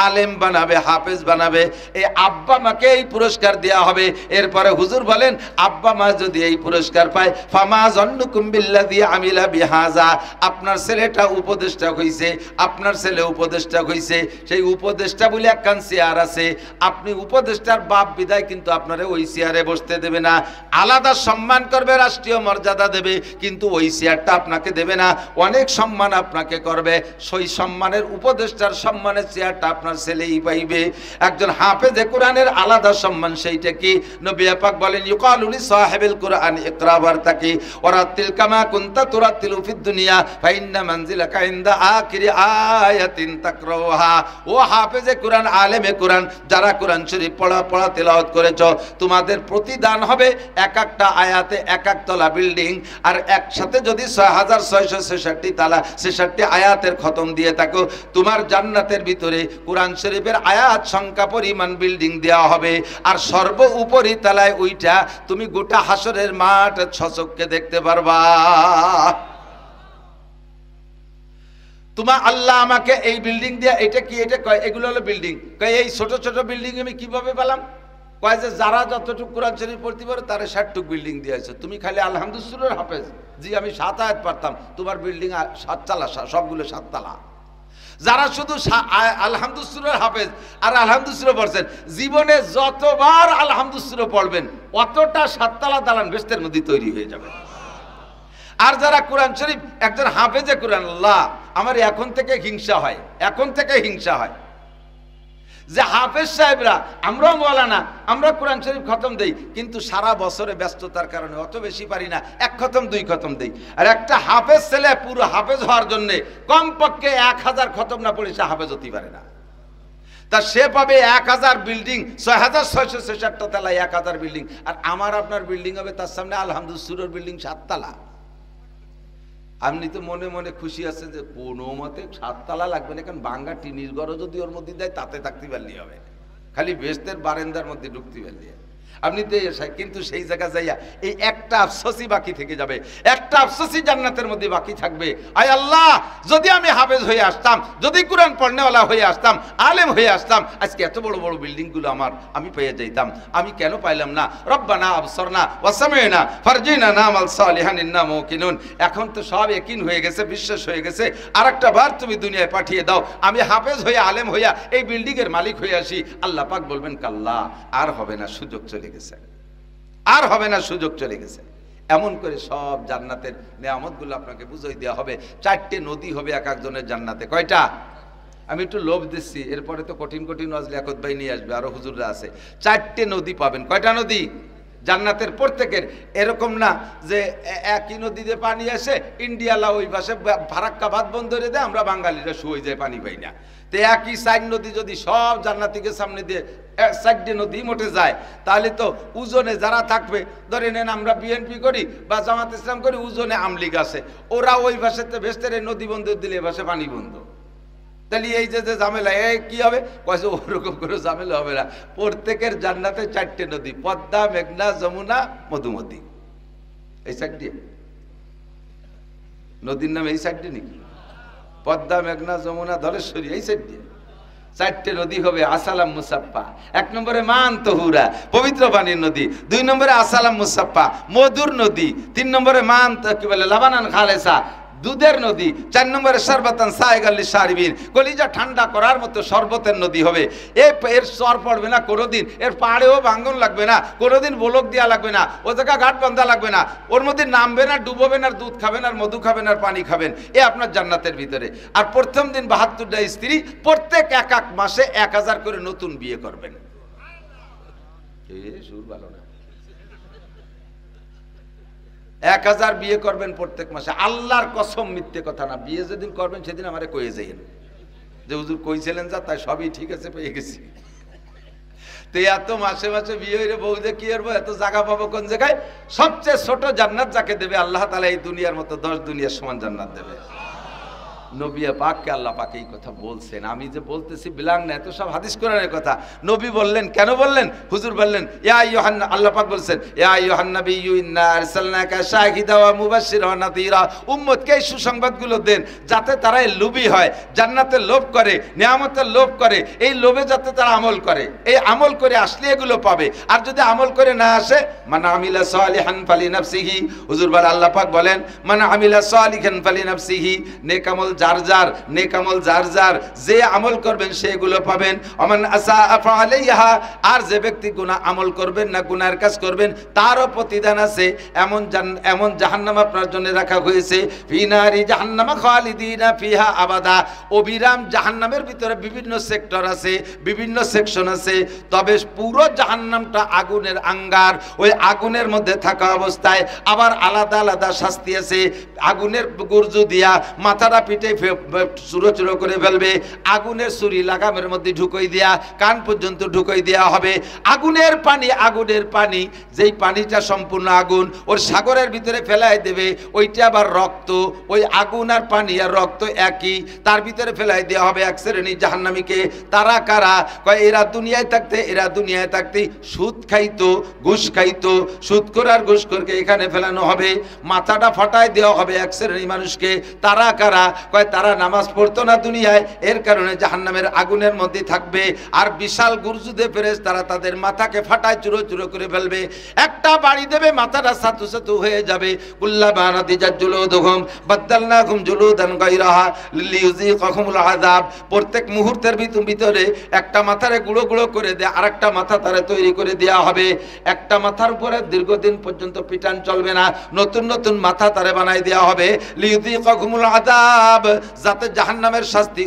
আলেম বানাবে, হাফেজ বানাবে, এই আব্বা মাকে এই পুরস্কার দেওয়া হবে। এরপরে হুজুর বলেন আব্বা মা যদি এই পুরস্কার পায়, ফামা যান্নুকুম বিল্লাযী আমিলা বিহাযা, আপনার ছেলেটা উপদেষ্টা হইছে, আপনার ছেলে উপদেষ্টা হইছে, সেই উপদেষ্টা বলে একখান চেয়ার আছে, আপনি উপদেষ্টার বাপ বিদায় কিন্তু আপনারে ওই চেয়ারে বসতে দেবে না, আলাদা সম্মান করবে, রাষ্ট্রীয় মর্যাদা দেবে, কিন্তু ওই চেয়ারটা আপনাকে দেবে না, অনেক সম্মান আপনাকে করবে। সেই সম্মানের উপদেষ্টার সম্মানের চেয়ারটা আপনার ছেলেই পাইবে। একজন হাফেজে কোরআনের আলাদা সম্মান, সেইটা কি? নবী পাক বলেন ইউকালু লি সাহিবিল কুরআন ইকরা বারতাকি ওয়ারাতিল কামা কুনতা তুরাতিলু ফিদ দুনিয়া ফাইন্না মানজিলাকা ইনদা আখিরি আয়াতিন তাকরাউহা। ও হাফেজে কোরআন, আলেমে কোরআন, যারা কোরআন শরীফ পড়া তেলাওয়াত করেছো, তোমাদের প্রতিদান হবে এক একটা আয়াতে এক এক তলা বিল্ডিং, আর একসাথে যদি 6666 তালা 66 আয়াতের খতম দিয়ে থাকো, তোমার জান্নাতের ভিতরে কোরআন শরীফের আয়াত সংখ্যা পরিমাণ বিল্ডিং দেওয়া হবে। আর সর্ব উপরি তলায় ওইটা তুমি গোটা হাসরের মাঠ ছচককে দেখতে পারবা। তোমার আল্লাহ আমাকে এই বিল্ডিং দিয়ে, এটা কি, এটা কয় এগুলো হলো বিল্ডিং, কয় এই ছোট ছোট বিল্ডিং আমি কিভাবে পেলাম? কয় যে যারা যতটুকু কোরআন শরীফ পড়তে পারে তারা 60টুক বিল্ডিং দিয়েছে, তুমি খালি আলহামদুলিল্লাহর হাফেজ, জি আমি 7 আয়াত পারতাম, তোমার বিল্ডিং 7 তালা, সবগুলো 7 তালা। যারা শুধু আলহামদুলিল্লাহর হাফেজ আর আলহামদুলিল্লাহ পড়ছেন, জীবনে যতবার আলহামদুলিল্লাহ পড়বেন অতটা 7 তালা দালান বেহেশতের মধ্যে তৈরি হয়ে যাবে। আর যারা কোরআন শরীফ, একজন হাফেজে কোরআন, আল্লাহ আমার এখন থেকে হিংসা হয়, এখন থেকে হিংসা হয় যে হাফেজ সাহেবরা, আমরাও মাওলানা, আমরা কোরআন শরীফ খতম দেই, কিন্তু সারা বছরে ব্যস্ততার কারণে অত বেশি পারি না, 1 খতম 2 খতম দেই। আর একটা হাফেজ ছেলে পুরো হাফেজ হওয়ার জন্য কমপক্ষে 1000 খতম না পড়ে সে হাফেজ হতে পারে না। তা সে পাবে 1000 বিল্ডিং, 6666 তলায় 1000 বিল্ডিং, আর আমার আপনার বিল্ডিং হবে তার সামনে আলহামদুলিল্লাহর বিল্ডিং 7 তালা। আপনি তো মনে মনে খুশি আছেন যে কোনো মতে 7 তালা লাগবে না, কারণ বাঙ্গা টিনির ঘরও যদি ওর মধ্যে দেয় তাতে থাকতে পারলেই হবে, খালি বেহেশতের বারান্দার মধ্যে ঢুকতে পারলে আপনি তো এসে। কিন্তু সেই জায়গা যাইয়া এই একটা আফসোসই বাকি থেকে যাবে, একটা আফসোসই জান্নাতের মধ্যে বাকি থাকবে। আয় আল্লাহ, যদি আমি হাফেজ হয়ে আসতাম, যদি কোরআন পড়নেওয়ালা হয়ে আসতাম, আলেম হয়ে আসতাম, আজকে এত বড় বড় বিল্ডিংগুলো আমি পেয়ে যাইতাম, আমি কেন পাইলাম না? রব্বানা আবসারনা ওয়া সামি'না ফারজিনা নামাল সালিহান ইন্না মুকিনুন। এখন তো সব ইয়াকিন হয়ে গেছে, বিশ্বাস হয়ে গেছে, আরেকটা বার তুমি দুনিয়ায় পাঠিয়ে দাও, আমি হাফেজ হয়ে আলেম হইয়া এই বিল্ডিং এর মালিক হয়ে আসি। আল্লাহ পাক বলবেন কাল্লা, আর হবে না, সুযোগ চলে গেছে, আর হবে না, সুযোগ চলে গেছে। এমন করে সব জান্নাতের নেয়ামতগুলো আপনাকে বুঝিয়ে দেওয়া হবে। 4টে নদী হবে এক একজনের জান্নাতে। কয়টা? আমি একটু লোভ দিচ্ছি, এরপরে তো কঠিন কঠিন ওয়াজ লিয়াকত ভাই নিয়ে আসবে, আরো হুজুররা আছে। 4টে নদী পাবেন। কয়টা নদী? জান্নাতের প্রত্যেকের। এরকম না যে একই নদীতে পানি আসে, ইন্ডিয়ালা ওই পাশে ফারাক্কা বাঁধ বন্দরে দেয়, আমরা বাঙালিরা শুয়ে যায়, পানি পাই না। তো একই 4 নদী যদি সব জান্নাতীকে সামনে দিয়ে 4টে নদী মোটে যায়, তাহলে তো ওজনে যারা থাকবে, ধরে নেন আমরা বিএনপি করি বা জামাত ইসলাম করি, ওজনে আমলিগ আছে, ওরা ওই ভাষাতে ভেস্তের নদী বন্ধ দিলে এ ভাষে পানি বন্ধ। তাহলে এই যে ঝামেলা, কি হবে? কয়েছে ওরকম করে ঝামেলা হবে না। প্রত্যেকের জান্নাতে 4টে নদী, পদ্মা, মেঘনা, যমুনা, মধুমতি। এই 4টে নদীর নাম, এই 4টে নাকি? পদ্মা, মেঘনা, যমুনা, ধলেশ্বরী, এই 4টে নদী হবে আসালাম মুসাফা। 1 নম্বরে মান তহুরা, পবিত্র পানির নদী। 2 নম্বরে আসালাম মুসাফা, মধুর নদী। 3 নম্বরে মান কি বলে, লাবানান খালেসা, দুধের নদী। 4 নম্বরে শরবতান সায়গাল লিশারিবিন, কলিজা ঠান্ডা করার মতো শরবতের নদী হবে। এর চর পড়বে না কোনোদিন, এর পাড়েও ভাঙ্গন লাগবে না কোনোদিন, ব্লক দেওয়া লাগবে না, ও জায়গা ঘাট বান্ধা লাগবে না, ওর মধ্যে নামবে না, ডুবোবেন, আর দুধ খাবেন, আর মধু খাবেন, আর পানি খাবেন। আপনার জান্নাতের ভিতরে। আর প্রথম দিন 72টা স্ত্রী, প্রত্যেক এক মাসে 1000 করে নতুন বিয়ে করবেন। সুর ভালো না, 1000 বিয়ে করবেন প্রত্যেক মাসে। আল্লাহর কসম, মিথ্যে কথা না। বিয়ে যেদিন করবেন সেদিন আমারে কয়ে যাইয়েন যে হুজুর কইছিলেন যা, তাই সবই ঠিক আছে, পেয়ে গেছি। তো এত মাসে মাসে বিয়ে হইলে বউ যে কি করবো, এত জায়গা পাবো কোন জায়গায়? সবচেয়ে ছোট জান্নাত যাকে দেবে আল্লাহ তাআলা, এই দুনিয়ার মতো 10 দুনিয়ার সমান জান্নাত দেবে। নবী পাককে আল্লাহ পাক এই কথা বলছেন। আমি যে বলতেছি বিলাং না, এত সব হাদিস কোরআনের কথা। নবী বললেন, কেন বললেন? হুজুর বললেন, ইয়া আইয়ুহান, আল্লাহ পাক বলছেন, ইয়া আইয়ুহান নাবিয়্যু ইন্না আরসালনাকা শাহিদা ওয়া মুবাশশিরা ওয়া নাযীরা। উম্মতকে এই সুসংবাদগুলো দেন যাতে তারা লোভী হয়, জান্নাতের লোভ করে, নিয়ামতের লোভ করে, এই লোভে যাতে তারা আমল করে। এই আমল করে আসলে এগুলো পাবে। আর যদি আমল করে না আসে, মান আমিলা সালিহান ফালিনাফসিহি। হুজুর বলেন, আল্লাহ পাক বলেন, মান আমিলা সালিহান ফালিনাফসিহি, নেক আমল যার যার, নেক আমল যার যার, যে আমল করবেন সেগুলো পাবেন। ওমান আসা ফাআলাইহা, আর যে ব্যক্তি গুনাহ আমল করবেন না, গুনাহের কাজ করবেন, তারও প্রতিদান আছে। এমন জাহান্নাম আপনার জন্য রাখা হয়েছে, ফি নারি জাহান্নাম খালিদিনা ফিহা আবাদা। অবিরাম জাহান্নামের ভিতরে বিভিন্ন সেক্টর আছে, বিভিন্ন সেকশন আছে, তবে পুরো জাহান্নামটা আগুনের আঙ্গার। ওই আগুনের মধ্যে থাকা অবস্থায় আবার আলাদা আলাদা শাস্তি আছে। আগুনের গুর্জু দিয়া মাথাটা পিঠে চুরো চুরো করে ফেলবে, আগুনের ছুরি লাগামের মধ্যে ঢুকাই দেয়া, কান পর্যন্ত ঢুকাই দেওয়া হবে। আগুনের পানি, আগুনের পানি, যেই পানিটা সম্পূর্ণ আগুন, ওর সাগরের ভিতরে ফেলাই দেবে, ওইটা আবার রক্ত। ওই আগুন আর পানি আর রক্ত একই, তার ভিতরে ফেলাই দেওয়া হবে এক শ্রেণী জাহান্নামীকে। তারা কারা? কয় এরা দুনিয়ায় থাকতে সুদ খাইতো, ঘুষ খাইতো। সুদখোর আর ঘুষখোরকে এখানে ফেলানো হবে, মাথাটা ফাটায় দেওয়া হবে এক শ্রেণী মানুষকে। তারা কারা? কয় কয় তারা নামাজ পড়তো না দুনিয়ায়, এর কারণে জাহান্নামের আগুনের মধ্যে থাকবে। আর বিশাল গুরজুদে ফেরেশতারা তাদের মাথাকে ফাটায় চুরো চুরো করে ফেলবে, একটা বাড়ি দেবে মাথাটা সাতু সাতু হয়ে যাবে। কুল্লামা নাদিজাত জুলুদুহুম বাদদালনাহুম জুলুদান গায়রাহা লিইউযীকাহুমুল আযাব। প্রত্যেক মুহূর্তের ভিতরে একটা মাথারে গুঁড়ো গুঁড়ো করে দিয়ে আরেকটা মাথা তারা তৈরি করে দেওয়া হবে। একটা মাথার উপরে দীর্ঘদিন পর্যন্ত পিটান চলবে না, নতুন নতুন মাথা তারে বানাই দেওয়া হবে। লিইউযীকাহুমুল আযাব, যাতে জাহান্নামের শাস্তি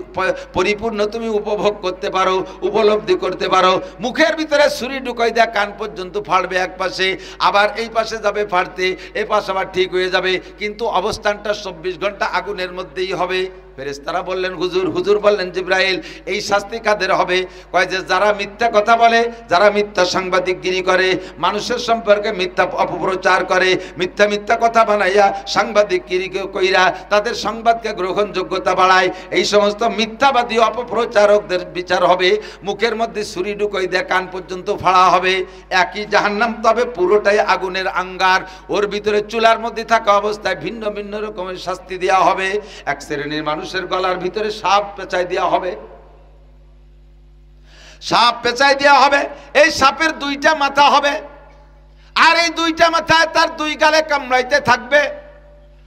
পরিপূর্ণ তুমি উপভোগ করতে পারো, উপলব্ধি করতে পারো। মুখের ভিতরে ছুরি ঢুকাই দেয়া কান পর্যন্ত ফাড়বে এক পাশে, আবার এই পাশে যাবে ফাড়তে, এ পাশে আবার ঠিক হয়ে যাবে, কিন্তু অবস্থানটা 24 ঘন্টা আগুনের মধ্যেই হবে। ফেরেশতারা বললেন হুজুর বললেন জিবরাইল, এই শাস্তি কাদের হবে? কয় যে যারা মিথ্যা কথা বলে, যারা মিথ্যা সাংবাদিকগিরি করে, মানুষের সম্পর্কে মিথ্যা অপপ্রচার করে, মিথ্যা কথা বানাইয়া সাংবাদিকগিরি কইরা তাদের সংবাদকে গ্রহণযোগ্যতা বাড়ায়, এই সমস্ত মিথ্যাবাদী অপপ্রচারকদের বিচার হবে। মুখের মধ্যে ছুরি ঢুকাই দিয়ে কান পর্যন্ত ফাড়া হবে। একই জাহান্নাম, তবে পুরোটাই আগুনের আঙ্গার, ওর ভিতরে চুলার মধ্যে থাকা অবস্থায় ভিন্ন ভিন্ন রকমের শাস্তি দেওয়া হবে। এক শ্রেণীর মানুষের গলার ভিতরে সাপ পেঁচাই দেওয়া হবে, সাপ পেঁচাই দেওয়া হবে। এই সাপের 2টা মাথা হবে, আর এই 2টা মাথায় তার 2 গালে কামড়াইতে থাকবে।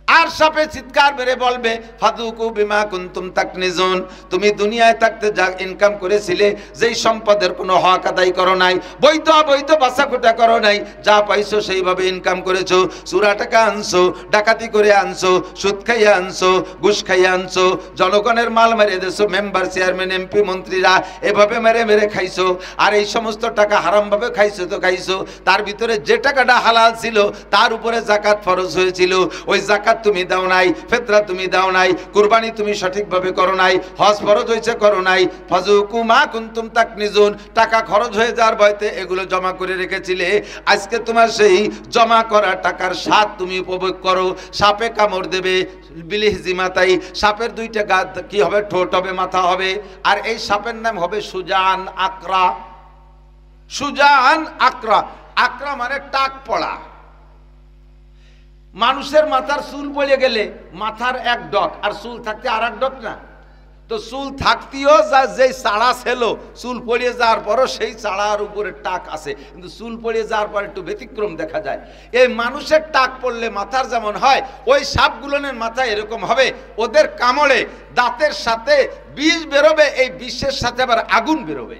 আর সাপে চিৎকার মেরে বলবে ফাদুকু বিমা কুনতুম তাকনিজুন, তুমি দুনিয়ায় থাকতে যা ইনকাম করেছিলে, যেই সম্পদের কোনো হক আদায় করো নাই, বৈধ অবৈধ বাছাখোটা করো নাই, যা পাইছো সেইভাবে ইনকাম করেছো, চুরা টাকা আনছো, ডাকাতি করে আনছো, সুদ খাইয়া আনছো, ঘুষ খাইয়া আনছো, জনগণের মাল মেরে দিয়েছো, মেম্বার চেয়ারম্যান এমপি মন্ত্রীরা এভাবে মেরে মেরে খাইছো। আর এই সমস্ত টাকা হারামভাবে খাইছো তো খাইছো, তার ভিতরে যে টাকাটা হালাল ছিল তার উপরে যাকাত ফরজ হয়েছিল, ওই যাকাত তুমি দাও নাই, ফিতরা তুমি দাও নাই, কুরবানি তুমি সঠিকভাবে করো নাই, হজ ফরজ হয়েছে করো নাই, ফাজুকু মা কুনতুম তাকনিজুন, টাকা খরচ হয়ে যাওয়ার ভয়তে এগুলো জমা করে রেখেছিলে, আজকে তোমার সেই জমা করা টাকার স্বাদ তুমি উপভোগ করো। সাপে কামড় দেবে, বিলিহ জিমাতাই, সাপের 2টা গা কি হবে, ঠোঁট হবে, মাথা হবে। আর এই সাপের নাম হবে সুজান আকরা। সুজান আকরা, আকরা মানে টাক পড়া। মানুষের মাথার চুল পড়ে গেলে মাথার এক ডক, আর চুল থাকতে আর এক ডক না, তো চুল থাকতেও যে চাড়া ছিল, চুল পড়িয়ে যাওয়ার পরও সেই চাড়ার উপরে টাক আছে, কিন্তু চুল পড়িয়ে যাওয়ার পর একটু ব্যতিক্রম দেখা যায়। এই মানুষের টাক পড়লে মাথার যেমন হয়, ওই সাপগুলোনের মাথা এরকম হবে। ওদের কামড়ে দাঁতের সাথে বিষ বেরোবে, এই বিষের সাথে আবার আগুন বেরোবে।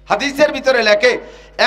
হাদিসের ভিতরে লেখে,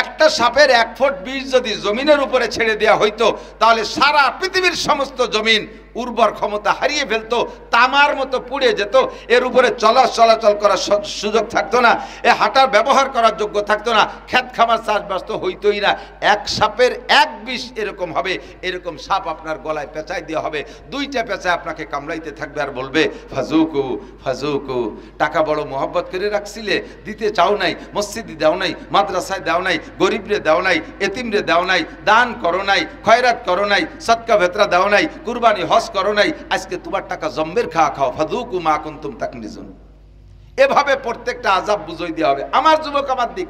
একটা সাপের 1 ফুট বিষ যদি জমিনের উপরে ছেড়ে দেওয়া হইতো, তাহলে সারা পৃথিবীর সমস্ত জমিন উর্বর ক্ষমতা হারিয়ে ফেলতো, তামার মতো পুড়ে যেত, এর উপরে চলাচল করার সুযোগ থাকতো না, এ হাঁটার ব্যবহার করার যোগ্য থাকতো না, ক্ষেত খামার চাষবাস তো হইতোই না। এক সাপের 1 বিষ এরকম হবে, এরকম সাপ আপনার গলায় পেঁচাই দেওয়া হবে, 2টা পেঁচায় আপনাকে কামড়াইতে থাকবে আর বলবে ফাজুকু ফাজুকু। টাকা বড় মহব্বত করে রাখছিলে, দিতে চাও নাই, মসজিদে দাও নাই, মাদ্রাসায় দাও নাই, গরিবরে দাও নাই, এতিমরে দাও নাই, দান করো নাই, খয়রাত করো নাই, সদকা ভেতরা দাও নাই, কুরবানি হজ করো নাই, আজকে তোমার টাকা জম্মের খাও, ফাদুকু মা কুনতুম তাকনিজুন। এভাবে প্রত্যেকটা আযাব বুঝাই দেওয়া হবে। আমার যুবক আমার দিক।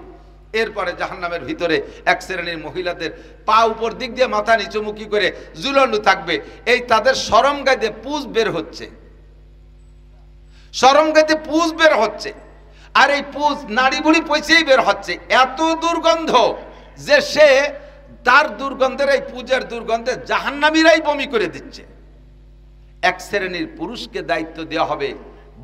এরপরে জাহান্নামের ভিতরে এক শ্রেণীর মহিলাদের পা উপর দিক দিয়ে মাথা নিচুমুখী করে ঝুলানো থাকবে, এই তাদের শরম গায়ে পুজ বের হচ্ছে, শরম গায়ে পুজ বের হচ্ছে, আর এই পুজ নাড়ি বুড়ি পয়সেই বের হচ্ছে, এত দুর্গন্ধ যে সে তার দুর্গন্ধের, এই পুজের দুর্গন্ধে জাহান্নামীরাই বমি করে দিচ্ছে। এক শ্রেণীর পুরুষকে দায়িত্ব দেওয়া হবে,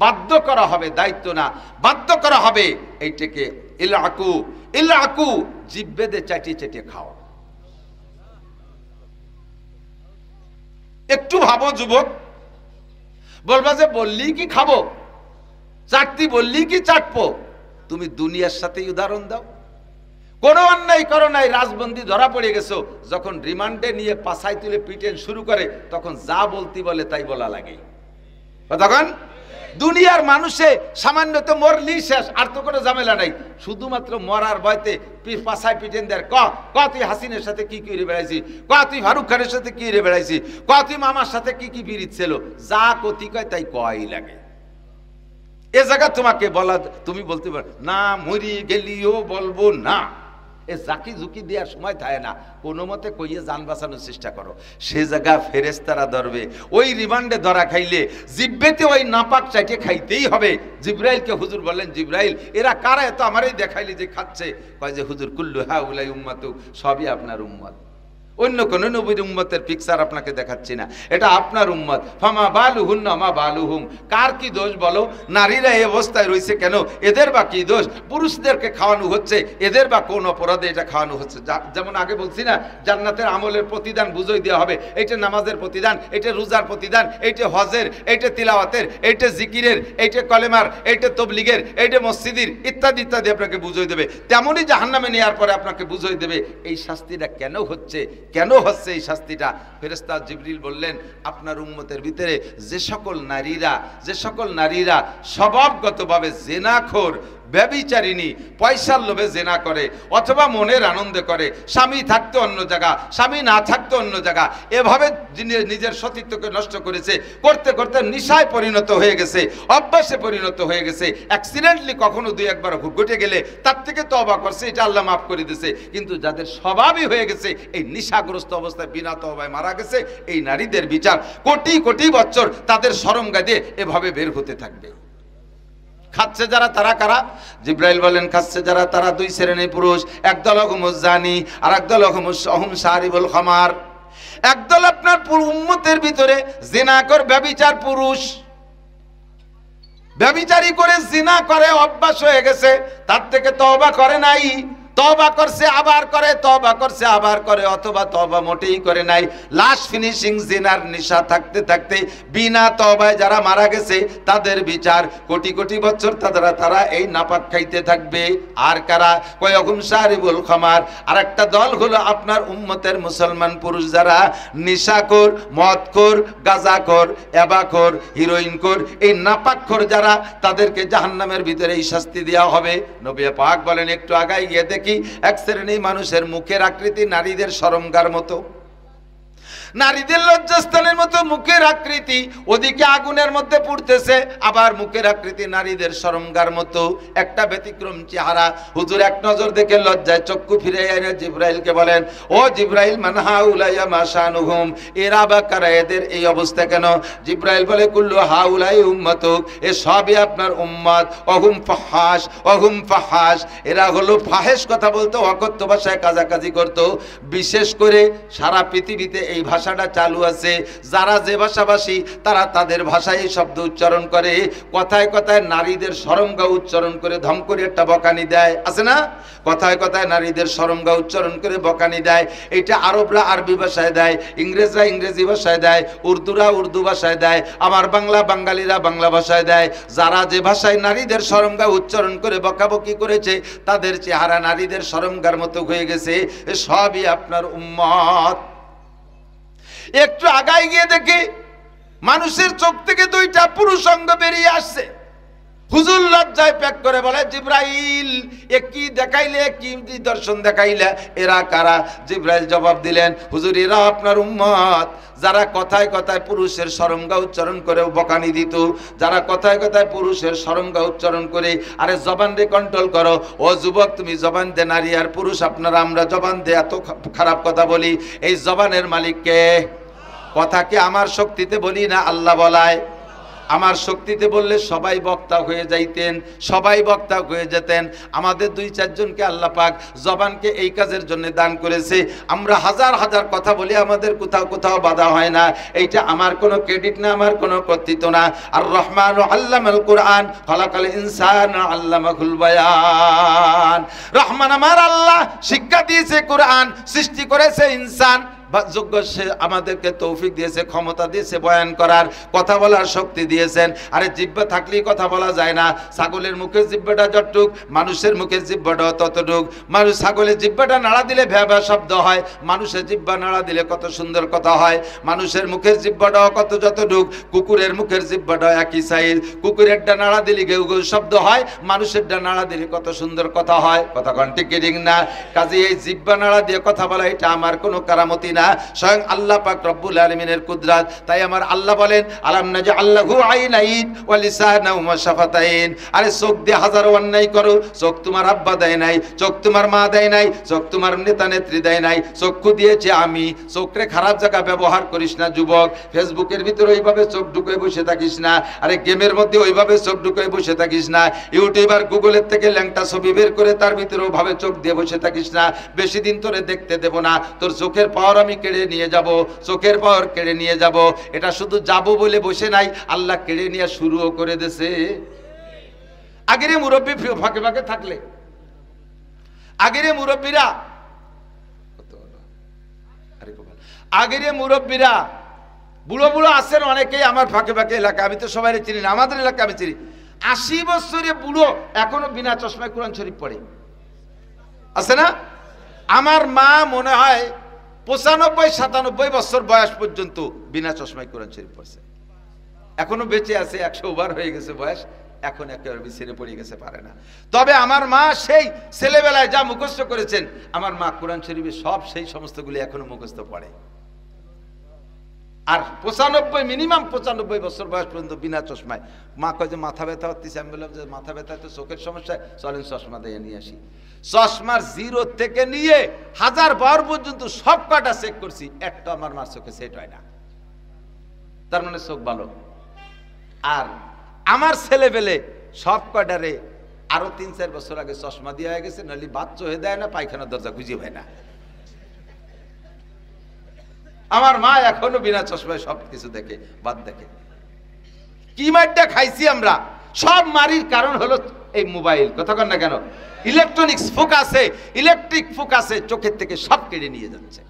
বাধ্য করা হবে, দায়িত্ব না বাধ্য করা হবে, এইটাকে ইলাকু ইলাকু, জিব্বেদে চাটিয়ে চাটিয়ে খাও। একটু ভাবো যুবক, বলবা যে বললি কি খাবো, চাটতি বললি কি চাটবো, তুমি দুনিয়ার সাথেই উদাহরণ দাও। কোনো অন্যায় করো নাই, রাজবন্দি ধরা পড়ে গেছো, যখন রিমান্ডে নিয়ে পাছায় তুলে পিটেন শুরু করে, তখন যা বলতে বলে তাই বলা লাগে। তখন দুনিয়ার মানুষে সামান্য তো মরলি শেষ, আর তো কোনো ঝামেলা নাই, শুধুমাত্র মরার ভয়তে পাছায় পিটেন দেয়। ক তুই হাসিনের সাথে কি কি রে বেড়াইছি, ক তুই ফারুক খানের সাথে কি রে বেড়াইছি, ক তুই মামার সাথে কি কি বিরিত ছিল, যা কতি কয় তাই কয়ই লাগে। এ জায়গা তোমাকে বলা, তুমি বলতে পারো না, মরি গেলিও বলবো না, এ জাকি ঝুঁকি দেওয়ার সময় থাকে না, কোনো মতে কইয়ে যান বাঁচানোর চেষ্টা করো। সে জায়গা ফেরেশতারা ধরবে, ওই রিমান্ডে ধরা খাইলে জিব্বেতে ওই নাপাক চাইটে খাইতেই হবে। জিব্রাইলকে হুজুর বললেন, জিব্রাইল এরা কারা, এত আমারই দেখাইলি যে খাচ্ছে? কয় যে হুজুর কুল্লু হাউলাই উম্মাতুক, সবই আপনার উম্মত, অন্য কোন নবীর উম্মতের পিকচার আপনাকে দেখাচ্ছি না, এটা আপনার উম্মত। ফামা বালুহুন্না মা বালুহুম, কার কি দোষ বলো? নারীরা এই অবস্থায় রয়েছে কেন, এদের বা কি দোষ? পুরুষদেরকে খাওয়ানো হচ্ছে, এদের বা কোন অপরাধে এটা খাওয়ানো হচ্ছে? যেমন আগে বলছি না, জান্নাতের আমলের প্রতিদান বুঝাই দেওয়া হবে, এইটা নামাজের প্রতিদান, এইটা রোজার প্রতিদান, এইটা হজের, এইটা তিলাওয়াতের, এইটা জিকিরের, এইটা কলেমার, এইটা তবলিগের, এইটা মসজিদের, ইত্যাদি ইত্যাদি আপনাকে বুঝাই দেবে। তেমনই জাহান্নামে নেওয়ার পরে আপনাকে বুঝাই দেবে এই শাস্তিটা কেন হচ্ছে, কেন হচ্ছে এই শাস্তিটা। ফেরেশতা জিবরিল বললেন, আপনার উম্মতের ভিতরে যে সকল নারীরা স্বভাবগতভাবে জিনাখোর, ব্যভিচারিণী, পয়সার লোভে জেনা করে অথবা মনের আনন্দে করে, স্বামী থাকতে অন্য জায়গা, স্বামী না থাকতে অন্য জায়গা, এভাবে নিজের সতীত্বকে নষ্ট করেছে, করতে করতে নিশায় পরিণত হয়ে গেছে, অভ্যাসে পরিণত হয়ে গেছে। অ্যাক্সিডেন্টলি কখনো দুই একবার ঘটে গেলে তার থেকে তওবা করছে, এটা আল্লাহ মাফ করে দিয়েছে। কিন্তু যাদের স্বভাবই হয়ে গেছে এই নিশাগ্রস্ত অবস্থায় বিনা তওবায় মারা গেছে, এই নারীদের বিচার কোটি কোটি বছর তাদের শরমগা দিয়ে এভাবে বের হতে থাকবে। খাচ্ছে যারা, তারা কারা? জিব্রাইল বলেন, খাচ্ছে যারা তারা দুই শ্রেণীর পুরুষ, একদল হুমুজ জানি আর একদল হুম সারিবুল খামার। একদল আপনার উম্মতের ভিতরে জিনাকর ব্যভিচার পুরুষ, ব্যভিচারী করে জিনা করে অভ্যাস হয়ে গেছে, তার থেকে তওবা করে নাই, তওবা করছে আবার করে, তওবা করছে আবার করে, অথবা তওবা মোটেই করে নাই। লাস্ট ফিনিশিং জিনার নিশা থাকতে থাকতে বিনা তওবায় যারা মারা গেছে তাদের বিচার কোটি কোটি বছর তারা এই নাপাক খাইতে থাকবে। আর কারা? কয়হুম সারিবুল খামার, আর একটা দল হলো আপনার উম্মতের মুসলমান পুরুষ যারা নিশাখোর, মদখোর, গাঁজাখোর, এবাখোর, হিরোইনখোর, এই নাপাকখোর যারা, তাদেরকে জাহান্নামের ভিতরে এই শাস্তি দেওয়া হবে। নবী পাক বলেন, একটু আগাই গিয়ে দেখি এক শ্রেণী মানুষের মুখের আকৃতি নারীদের শরমগার মতো, নারীদের লজ্জাস্থানের মতো মুখের আকৃতি, ওদিকে আগুনের মধ্যে পুড়তেছে, আবার মুখের আকৃতি নারীদের শরমগার মতো। একটা ব্যতিক্রম চেহারা। হুজুর এক নজর দেখে লজ্জায় চক্ষু ফিরে এনে জিব্রাইলকে বলেন, ও জিব্রাইল, মান হাউলাইয়া মা শানুহুম, এরা বা কারা, এদের এই অবস্থা কেন? জিব্রাইল বলে, কুল্লু হাউলাই উম্মাতুক, এ সবই আপনার উম্মত। অহুম ফাহাশ, অহুম ফাহাশ, এরা হলো ফাহেশ কথা বলতো, অকথ্য ভাষায় কাজাকাজি করতো। বিশেষ করে সারা পৃথিবীতে এই ভাষাটা চালু আছে, যারা যে ভাষাভাষী তারা তাদের ভাষায় এই শব্দ উচ্চারণ করে, কথায় কথায় নারীদের শরমগা উচ্চারণ করে ধম করে একটা বকানি দেয়, আছে না? কথায় কথায় নারীদের শরমগা উচ্চারণ করে বকানি দেয়। এটা আরবরা আরবি ভাষায় দেয়, ইংরেজরা ইংরেজি ভাষায় দেয়, উর্দুরা উর্দু ভাষায় দেয়, আমার বাঙালিরা বাংলা ভাষায় দেয়। যারা যে ভাষায় নারীদের শরমগা উচ্চারণ করে বকাবকি করেছে, তাদের চেহারা নারীদের শরমগার মতো হয়ে গেছে। সবই আপনার উম্মত। একটু আগায় গিয়ে দেখি মানুষের চোখ থেকে দুইটা পুরুষ অঙ্গ বেরিয়ে আসছে। হুজুর লজ্জায় প্যাক করে বলে, জিব্রাইল এ কি দেখাইলে, কি দর্শন দেখাইলে, এরা কারা? জিব্রাইল জবাব দিলেন, হুজুর এরা আপনার উম্মত, যারা কথায় কথায় পুরুষের শরমগা উচ্চারণ করে বকানি দিত, যারা কথায় কথায় পুরুষের শরমগা উচ্চারণ করে, আরে জবান রে কন্ট্রোল করো, ও যুবক তুমি জবান দে, নারী আর পুরুষ আপনারা আমরা জবান দে এত খারাপ কথা বলি, এই জবানের মালিক কে? কথা কি আমার শক্তিতে বলি না আল্লাহ বলায়? আমার শক্তিতে বললে সবাই বক্তা হয়ে যাইতেন, সবাই বক্তা হয়ে যেতেন। আমাদের দুই চারজনকে আল্লাহ পাক জবানকে এই কাজের জন্য দান করেছে। আমরা হাজার হাজার কথা বলি, আমাদের কোথাও কোথাও বাধা হয় না। এইটা আমার কোনো ক্রেডিট না, আমার কোনো কর্তৃত্ব না। আর রহমান আল্লামাল কোরআন, খলাকাল ইনসান আল্লামাহুল বায়ান। রহমান আমার আল্লাহ, শিক্ষা দিয়েছে কোরআন, সৃষ্টি করেছে ইনসান, যোগ্য সে আমাদেরকে তৌফিক দিয়েছে, ক্ষমতা দিয়েছে বয়ান করার, কথা বলার শক্তি দিয়েছেন। আরে জিহ্বা থাকলেই কথা বলা যায় না। ছাগলের মুখে জিহ্বাটা যতটুক, মানুষের মুখে জিহ্বাটাও ততটুক। মানুষ ছাগলের জিহ্বাটা নাড়া দিলে ভ্যা ভ্যা শব্দ হয়, মানুষের জিহ্বা নাড়া দিলে কত সুন্দর কথা হয়। মানুষের মুখের জিহ্বাটাও কত যতটুক, কুকুরের মুখের জিহ্বাটাও একই সাইজ। কুকুরেরটা নাড়া দিলে ঘেউ ঘেউ শব্দ হয়, মানুষেরটা নাড়া দিলে কত সুন্দর কথা হয়। কথা কন ঠিক ঠিক না? কাজে এই জিহ্বা নাড়া দিয়ে কথা বলা এটা আমার কোনো কারামতি না। না, স্বয়ং আল্লাহ পাক রব্বুল আলামিনের কুদরত। তাই আমার আল্লাহ বলেন আলাম নাজআল লাহু আইনাইন ওয়া লিসানাও ওয়া শাফাতাইন। আরে চোখ দিয়ে হাজারো অন্যায় করো, চোখ তোমার আব্বা দেয় নাই, চোখ তোমার মা দেয় নাই, চোখ তোমার নেতা নেত্রী দেয় নাই, চক্ষু দিয়েছে আমি। চোখরে খারাপ জায়গা ব্যবহার করিস না যুবক। ফেসবুকের ভিতরে ওইভাবে চোখ ঢুকে বসে থাকিস না, আরে গেমের মধ্যে ওইভাবে চোখ ঢুকে বসে থাকিস না, ইউটিউবার গুগলের থেকে ল্যাংটা ছবি বের করে তার ভিতরে ওভাবে চোখ দিয়ে বসে থাকিস না। বেশি দিন তোরে দেখতে দেব না, তোর চোখের পাওয়ার আমি কেড়ে নিয়ে যাব, চোখের পাওয়ার কেড়ে নিয়ে যাব। এটা শুধু যাব বলে বসে নাই, আল্লাহ কেড়ে নিয়ে শুরুও করে দিয়েছে। আগের মুরব্বী ফাঁকে ফাঁকে থাকলে, আগের মুরব্বীরা, আগের মুরব্বীরা বুড়ো বুড়ো আছেন অনেকেই আমার ফাঁকে ফাঁকে এলাকা, আমি তো সবাই চিনি না, আমাদের এলাকা আমি চিনি। 80 বছরে বুড়ো এখনো বিনা চশমায় কোরআন শরীফ পড়ে, আছে না? আমার মা মনে হয় 95-97 বছর বয়স পর্যন্ত বিনা চশমায় কোরআন শরীফ পড়ছে, এখনো বেঁচে আছে। 100 ওভার হয়ে গেছে বয়স, এখন একেবারে ছেড়ে পড়ে গেছে, পারে না। তবে আমার মা সেই ছেলেবেলায় যা মুখস্থ করেছেন, আমার মা কোরআন শরীফে সব সেই সমস্তগুলি এখনো মুখস্থ পড়ে। আর 95 মিনিমাম 95 বছর বয়স পর্যন্ত বিনা চশমায়। মা কয় যে মাথা ব্যথা হচ্ছে, আমি বললাম যে মাথা ব্যথা তো চোখের সমস্যা, চলেন চশমা দিয়ে নিয়ে আসি। চশমার 0 থেকে নিয়ে 1000 বার পর্যন্ত সব কটা চেক করছি, একটা আমার মার চোখে সেট হয় না, তার মানে চোখ ভালো। আর আমার ছেলে পেলে সব কটারে আরো 3-4 বছর আগে চশমা দিয়ে হয়ে গেছে, নাহলে বাচ্চা হয়ে দেয় না, পায়খানার দরজা খুঁজে হয় না। আমার মা এখনো বিনা চশমায় সব কিছু দেখে, বাদ দেখে। কি মারটা খাইছি আমরা, সব মারির কারণ হলো এই মোবাইল, কথা কন না কেন? ইলেকট্রনিক্স ফোকাসে, ইলেকট্রিক ফোকাসে চোখের থেকে সব কেড়ে নিয়ে যাচ্ছে।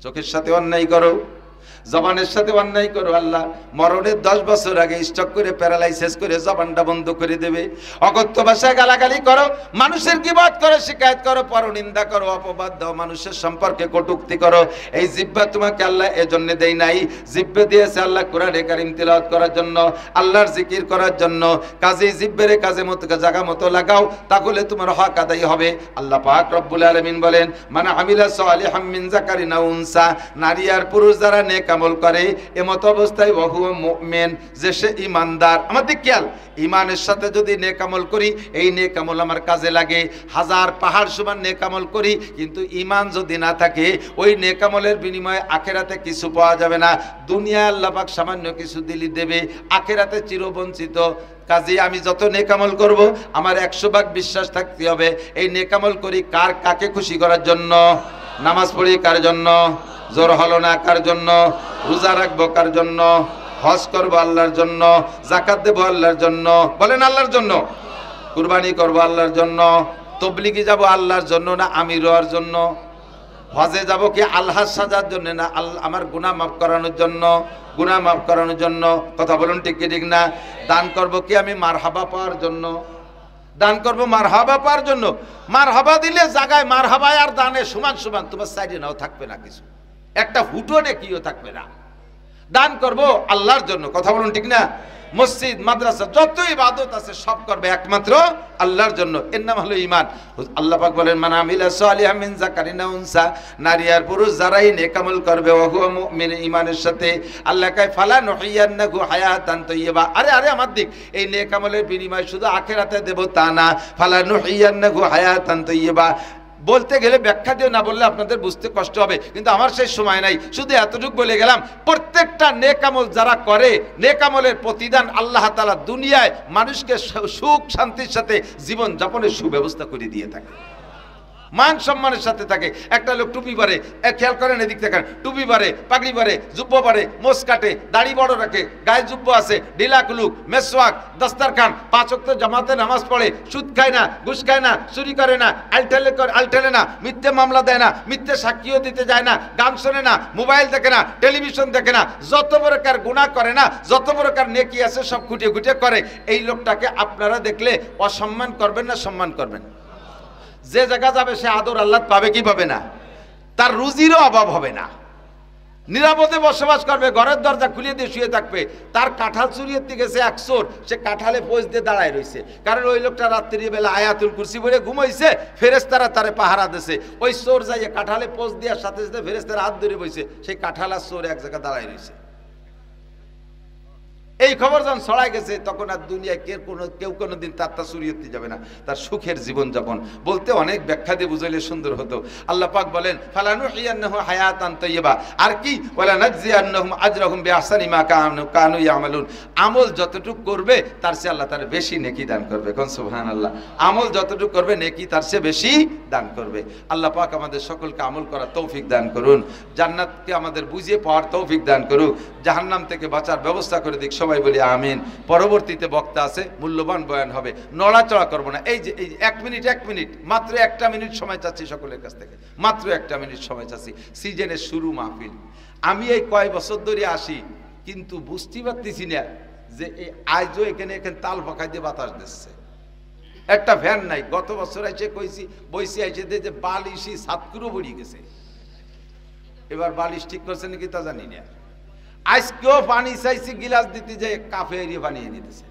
চোখের সাথে অন্যায় করো, জবানের সাথে অন্যায় করো, আল্লাহ মরণের 10 বছর আগে স্টক করে প্যারালাইসিস করে জবানটা বন্ধ করে দেবে। অকথ্য ভাষায় গালাগালি করো, মানুষের গীবত করো, শিকায়ত করো, পরনিন্দা করো, অপবাদ দাও, মানুষের সম্পর্কে কটূক্তি করো। এই জিহ্বা তোমাকে আল্লাহ এজন্য দেয় নাই, জিহ্বা দিয়েছে আল্লাহ কোরআনে কারীম তিলাওয়াত করার জন্য, আল্লাহর জিকির করার জন্য। কাজেই জিহ্বার কাজে মতো জায়গা মতো লাগাও, তাহলে তোমার হক আদায় হবে। আল্লাহ পাক রব্বুল আলামিন বলেন মান আমিলা সালিহাম মিন যাকারিন আও উনসা, নারী আর পুরুষ যারা নেক আমল করে এমত অবস্থায় ওয়াহু মুমিন, যে সে ঈমানদার। আমাদের খেয়াল, ঈমানের সাথে যদি নেক আমল করি, এই নেক আমল আমার কাজে লাগে। 1000 পাহাড় সমান নেক আমল করি, কিন্তু ঈমান যদি না থাকে, ওই নেক আমলের বিনিময়ে আখিরাতে কিছু পাওয়া যাবে না। দুনিয়ায় আল্লাহ পাক সামান্য কিছু দিলি দেবে, আখিরাতে চিরবঞ্চিত। কাজে আমি যত নেক আমল করব, আমার 100 ভাগ বিশ্বাস থাকতে হবে এই নেক আমল করি কাকে খুশি করার জন্য। নামাজ পড়ি কার জন্য? জোর হলো না কার জন্য? রোজা রাখবো কার জন্য? হজ করবো আল্লাহর জন্য, যাকাত দেবো আল্লাহর জন্য, বলেন আল্লাহর জন্য। কুরবানি করবো আল্লাহর জন্য, তবলিগে যাব আল্লাহর জন্য না আমির হওয়ার জন্য? হজে যাব কি আল্লাহর সাজার জন্য না আমার গুনাহ মাফ করানোর জন্য? গুনাহ মাফ করানোর জন্য, কথা বলুন ঠিক কি ঠিক না? দান করব কি আমি মারহাবা পাওয়ার জন্য? দান করব মারহাবা পাওয়ার জন্য। মারহাবা দিলে জায়গায় মারহাবায় আর দানে সমান সমান, তোমার সাইডে নাও থাকবে না কিছু, একটা হুটনে কিও থাকবে না। দান করব আল্লাহর জন্য, কথা বলুন ঠিক না? মসজিদ মাদ্রাসা যত ইবাদত আছে সব করবে একমাত্র আল্লাহর জন্য, এর নাম হলো ঈমান। আল্লাহ পাক বলেন মান আমিলা সালিহাম মিন যাকারিন আও উনসা, নারী আর পুরুষ যারাই নেক আমল করবে ওয়াহু মুমিন, ঈমানের সাথে, আল্লাহ কয় ফালা নুহিয়ান্নাহু হায়াতান তাইয়্যিবা। আরে আমার দিক, এই নেক আমলের বিনিময় শুধু আখিরাতে দেব তা না, ফালা নুহিয়ান্নাহু হায়াতান তাইয়্যিবা। বলতে গেলে ব্যাখ্যা দিয়ে না বললে আপনাদের বুঝতে কষ্ট হবে, কিন্তু আমার সেই সময় নাই, শুধু এতটুকু বলে গেলাম। প্রত্যেকটা নেক আমল যারা করে, নেক আমলের প্রতিদান আল্লাহ তাআলা দুনিয়ায় মানুষকে সুখ শান্তির সাথে জীবন যাপনের সুব্যবস্থা করে দিয়ে থাকে, মান সম্মানের সাথে থাকে। একটা লোক টুপি পরে, খেয়াল করেন এদিক থেকে, টুপি পরে, পাগড়ি পরে, জুব্বো পরে, মোষ কাটে, দাড়ি বড় রাখে, গায়ে জুব্বো আছে, ঢিলা কুলুক, মেসওয়াক, দস্তারখান, 5 ওয়াক্ত জামাতে নামাজ পড়ে, সুদ খায় না, ঘুষ খায় না, চুরি করে না, আলটেলে না, মিথ্যে মামলা দেয় না, মিথ্যে সাক্ষীও দিতে যায় না, গান শোনে না, মোবাইল দেখে না, টেলিভিশন দেখে না, যত প্রকার গুনাহ করে না, যত প্রকার নেকি আছে সব খুঁটিয়ে খুঁটিয়ে করে। এই লোকটাকে আপনারা দেখলে অসম্মান করবেন না সম্মান করবেন? যে জায়গা যাবে সে আদর আল্লাহ পাবে কি পাবে না? তার রুজিরও অভাব হবে না। নিরাপদে বসবাস করবে, ঘরের দরজা খুলিয়ে দিয়ে শুয়ে থাকবে। তার কাঁঠাল চুরিয়ে গেছে এক চোর, সে কাঁঠালে পোজ দিয়ে দাঁড়ায় রয়েছে, কারণ ওই লোকটা রাত্রিবেলা আয়াতুল কুরসি পড়ে ঘুমাইছে, ফেরেশতারা তারে পাহারা দিছে। ওই চোর যাইয়ে কাঁঠালে পোজ দেওয়ার সাথে সাথে ফেরেশতারা হাত ধরে বইছে, সেই কাঁঠাল আর চোর এক জায়গায় দাঁড়ায় রয়েছে। এই খবর যখন ছড়াই গেছে, তখন আর দুনিয়ায় কেউ কোনোদিন তার চুরিয়ে যাবে না, তার সুখের জীবন যাপন। বলতে অনেক ব্যাখ্যা দিয়ে বুঝাইলে সুন্দর হতো। আল্লাহ পাক বলেন ফালানুহিয়ান্নাহু হায়াতান তাইয়্যিবা, আর কি ওয়ালা নাজজিয়ান্নাহুম আজরাহুম বিআহসানি মা কানু ইয়ামালুন। আমল যতটুকু করবে তার চেয়ে আল্লাহ তার বেশি নেকি দান করবে। কোন সুবহানাল্লাহ। আমল যতটুকু করবে নেকি তার চেয়ে বেশি দান করবে। আল্লাহ পাক আমাদের সকলকে আমল করার তৌফিক দান করুন, জান্নাতকে আমাদের বুঝিয়ে পাওয়ার তৌফিক দান করুন, জাহান্নাম থেকে বাঁচার ব্যবস্থা করে দিক। সবাই বলি আমিন। পরবর্তীতে বক্তা আছে, মূল্যবান বয়ান হবে, নড়াচড়া করবো না। এই যে এক মিনিট মাত্র 1 মিনিট সময় চাচ্ছি সকলের কাছ থেকে, মাত্র 1 মিনিট সময় চাচ্ছি। সিজনের শুরু মাহফিল। আমি এই কয় বছর ধরে আসি, কিন্তু বুঝতে পারতেছি না যে এই আজও এখানে তাল ফাঁকা দিয়ে বাতাস দিচ্ছে, একটা ফ্যান নাই। গত বছর এসে কইছি বইসি আইসে যে বালিশি সাতকুরো পড়িয়ে গেছে, এবার বালিশ ঠিক করছে নাকি তা জানি না। আজকেও পানি চাইছি, গিলাস দিতে যাই কাফে এরিয়ে বানিয়ে নিতেছে,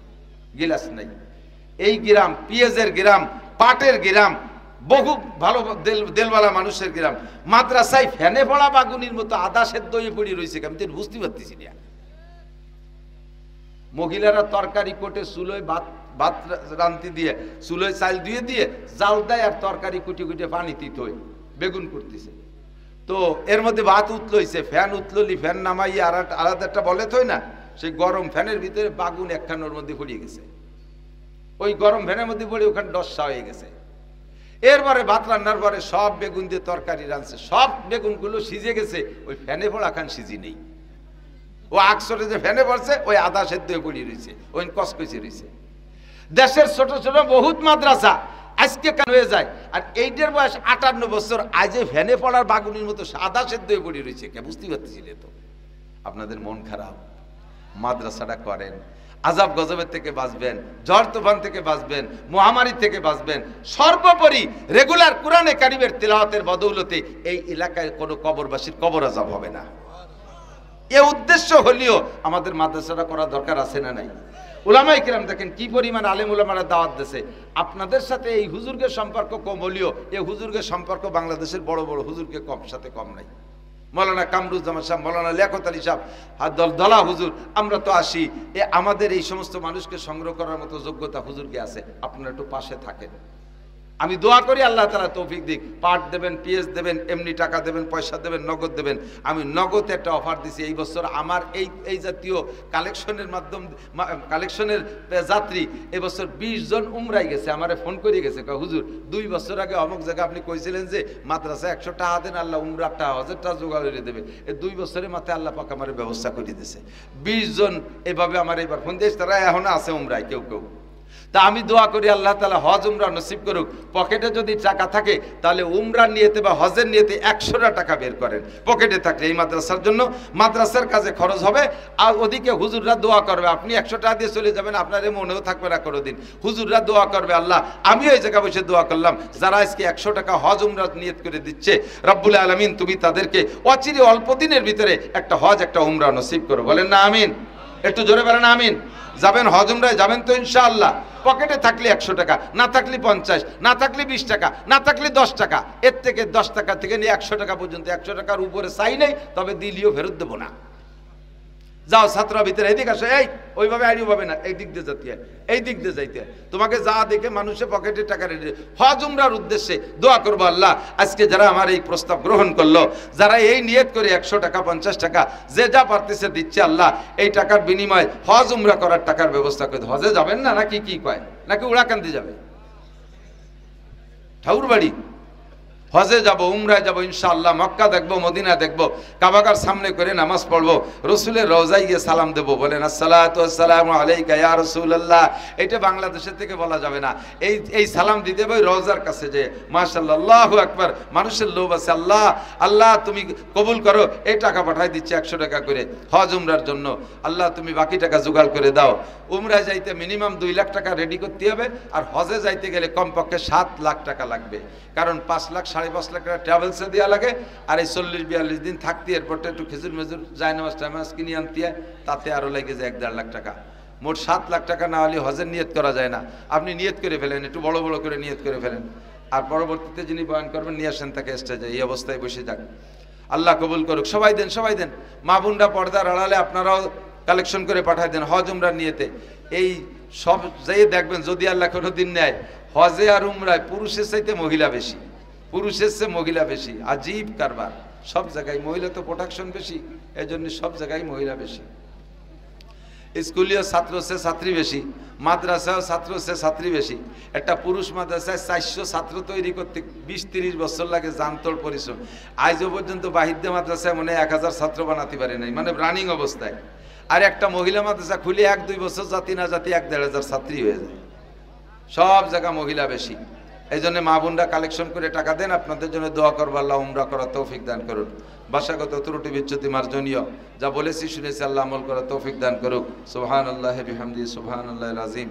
গিলাস নাই। এই গ্রাম পিঁয়াজের গ্রাম, পাটের গ্রাম, বহু ভালো দেলওয়ালা মানুষের গ্রাম, মাদ্রাসায় ফ্যানে পড়া বাগুনির মতো আদা সেদ্ধ হয়ে পড়ে রয়েছে। আমি তো বুঝতে পারতেছি না। মহিলারা তরকারি কোটে চুলোয় ভাত রান্তি দিয়ে, চুলোয় চাল দিয়ে জাল দেয়, আর তরকারি কুটি পানি তিত হয়ে বেগুন করতেছে। তো এর মধ্যে ভাত উতলইছে, ফ্যান উতললি, ফ্যান নামাই আর আলাদা একটা বলে থই না, সেই গরম ফ্যানের ভিতরে বাগুন একখানোর মধ্যে পড়িয়ে গেছে। ওই গরম ফ্যানের মধ্যে পড়ে ওখানে ডসা হয়ে গেছে। এরপরে ভাত রান্নার পরে সব বেগুন দিয়ে তরকারি রাঁধছে, সব বেগুনগুলো সিজে গেছে, ওই ফ্যানে পড়া খান সিজি নেই। ও আকসরে যে ফ্যানে পড়ছে, ওই আদা সেদ্ধ হয়ে পড়িয়ে রয়েছে, ওই কসকসে রয়েছে। দেশের ছোট ছোট বহুত মাদ্রাসা আজকে কেন হয়ে যায়, আর এইটার বয়স 58 বছর, আজে ফ্যানে পড়ার বাগুনির মতো সাদা সেদ্ধ হয়ে পড়ে রয়েছে। কে বুঝতে পারতেছিলে? তো আপনাদের মন খারাপ। মাদ্রাসাটা করেন, আজাব গজবের থেকে বাঁচবেন, ঝড় তুফান থেকে বাঁচবেন, মহামারী থেকে বাঁচবেন। সর্বোপরি রেগুলার কোরআনে কারিমের তিলাওয়াতের বদৌলতে এই এলাকায় কোনো কবরবাসীর কবর আজাব হবে না। এ উদ্দেশ্য হলেও আমাদের মাদ্রাসাটা করা দরকার আছে না নাই? উলামায়ে কিরাম দেখেন কি পরিমাণ আলেম উলামারা দাওয়াত দিয়েছে। আপনাদের সাথে এই হুজুরকে সম্পর্ক কম হলেও এই হুজুরকে সম্পর্ক বাংলাদেশের বড় বড় হুজুরকে সাথে কম নাই। মৌলানা কামরুজ্জামান সাহেব, মৌলানা লিয়াকত আলী সাহেব, দলা হুজুর, আমরা তো আসি। আমাদের এই সমস্ত মানুষকে সংগ্রহ করার মতো যোগ্যতা হুজুরকে আছে। আপনারা একটু পাশে থাকেন। আমি দোয়া করি আল্লাহ তাআলা তৌফিক দিক। পাট দেবেন, পিএস দেবেন, এমনি টাকা দেবেন, পয়সা দেবেন, নগদ দেবেন। আমি নগদ একটা অফার দিছি এই বছর। আমার এই জাতীয় কালেকশনের যাত্রী এবছর 20 জন উমরাই গেছে, আমারে ফোন করে গেছে, হুজুর 2 বছর আগে অমুক জায়গায় আপনি কইছিলেন যে মাদ্রাসা 100 টাকা দেন, আল্লাহ উমরার টাকা 1000 টাকা জোগাড় করে দেবে। এই 2 বছরের মাথায় আল্লাহ পাক আমার ব্যবস্থা করে দিয়েছে। 20 জন এভাবে আমার এবার ফোন দিয়েছে, তারা এখনো আছে উমরায় কেউ। তা আমি দোয়া করি আল্লাহ তাআলা হজ উমরা নসিব করুক। পকেটে যদি টাকা থাকে তাহলে উমরার নিয়তে বা হজের নিয়তে 100টা টাকা বের করেন পকেটে থাকলে, এই মাদ্রাসার জন্য, মাদ্রাসার কাজে খরচ হবে। আর ওদিকে হুজুররা দোয়া করবে, আপনি 100 টাকা দিয়ে চলে যাবেন, আপনার মনেও থাকবে না কোনোদিন। হুজুররা দোয়া করবে, আল্লাহ আমিও এই জায়গায় বসে দোয়া করলাম, যারা আজকে 100 টাকা হজ উমরা নিয়ত করে দিচ্ছে, রব্বুল আলামিন তুমি তাদেরকে অচিরে অল্প দিনের ভিতরে একটা হজ একটা উমরা নসিব করো। বলেন না আমিন? একটু জোরে বলেন আমিন। যাবেন হজ উমরায়, যাবেন তো ইনশাআল্লাহ। পকেটে থাকলে 100 টাকা, না থাকলে 50, না থাকলে 20 টাকা, না থাকলে 10 টাকা, এর থেকে 10 টাকা থেকে নিয়ে 100 টাকা পর্যন্ত। 100 টাকার উপরে চাই নেই, তবে দিলিও ফেরত দেবো না। যাও ছাত্র ভিতরে, এদিকে আসো। এই ওইভাবে আইডিও পাবে না, এই দিক দিয়ে যেতে হয়, এই দিক দিয়ে যাইতে হয়। তোমাকে যা দেখে মানুষের পকেটে টাকা রেডি। হজ উমরার উদ্দেশ্যে দোয়া করবো আল্লাহ আজকে যারা আমার এই প্রস্তাব গ্রহণ করলো, যারা এই নিয়ত করে 100 টাকা 50 টাকা যে যা পারতেছে দিচ্ছে, আল্লাহ এই টাকার বিনিময়ে হজ উমরা করার টাকার ব্যবস্থা করে। হজে যাবেন না নাকি কি কয়, নাকি উড়াকান্দি যাবে? ঠাকুর বাড়ি হজে যাব, উমরায় যাব ইনশাআল্লাহ। মক্কা দেখবো, মদিনা দেখবো, কাবাগার সামনে করে নামাজ পড়বো, রসুলের রওজায় গিয়ে সালাম দেবো। বলেন আসসালাতু ওয়াসসালামু আলাইকা ইয়া রাসূলুল্লাহ। এটা বাংলাদেশের থেকে বলা যাবে না, এই সালাম দিতে হবে রওজার কাছে যে মাশাআল্লাহ, আল্লাহু আকবার। মানুষের লোভ আছে, আল্লাহ আল্লাহ তুমি কবুল করো, এই টাকা পাঠাই দিচ্ছে 100 টাকা করে হজ উমরার জন্য, আল্লাহ তুমি বাকি টাকা জোগাড় করে দাও। উমরায় যাইতে মিনিমাম 2 লাখ টাকা রেডি করতে হবে, আর হজে যাইতে গেলে কমপক্ষে 7 লাখ টাকা লাগবে, কারণ 5 লাখ 5.5 লাখ টাকা ট্রাভেলসে দেওয়া লাগে, আর এই 40-42 দিন থাকতে এয়ারপোর্টে একটু খেজুর মেজুর জায়নামাজ টাইমাজ কিনে আনতে হয়, তাতে আরও লেগে যায় 1-1.5 লাখ টাকা। মোট 7 লাখ টাকা না হলে হজের নিয়ত করা যায় না। আপনি নিয়ত করে ফেলেন, একটু বড় বড় করে নিয়ত করে ফেলেন, আর পরবর্তীতে যিনি বয়ান করবেন নিয়ে আসেন তাকে স্টেজে, এই অবস্থায় বসে যাক। আল্লাহ কবুল করুক। সবাই দেন, সবাই দেন। মা বোনরা পর্দার আড়ালে আপনারাও কালেকশন করে পাঠায় দেন হজ উমরার নিয়তে। এই সব যাই দেখবেন, যদি আল্লাহ কোনো দিন নেয়, হজে আর উমরায় পুরুষের চাইতে মহিলা বেশি, পুরুষের চেয়ে মহিলা বেশি। আজীব কারবার। সব জায়গায় মহিলা তো প্রোটেকশন বেশি, এই জন্য সব জায়গায় মহিলা বেশি। স্কুলীয় ছাত্র সে ছাত্রী বেশি, মাদ্রাসাও ছাত্র সে ছাত্রী বেশি। একটা পুরুষ মাদ্রাসায় 400 ছাত্র তৈরি করতে 20-30 বছর লাগে, জানতোর পরিশ্রম। আজও পর্যন্ত বাহিদ্য মাদ্রাসায় মনে হয় 1000 ছাত্র বানাতে পারে নাই, মানে রানিং অবস্থায়। আর একটা মহিলা মাদ্রাসা খুলে 1-2 বছর জাতি না জাতি 1-1.5 ছাত্রী হয়ে যায়। সব জায়গা মহিলা বেশি। এই জন্য মা বোনরা কালেকশন করে টাকা দেন, আপনাদের জন্য দোয়া করবো, আল্লাহ উমরা করার তৌফিক দান করুন। ভাষাগত ত্রুটি বিচ্যুতি মার্জনীয়, যা বলেছি শুনেছি আল্লাহ আমল করার তৌফিক দান করুক। সুবহানাল্লাহি বিহামদিহি, সুবহানাল্লাহিল আযীম।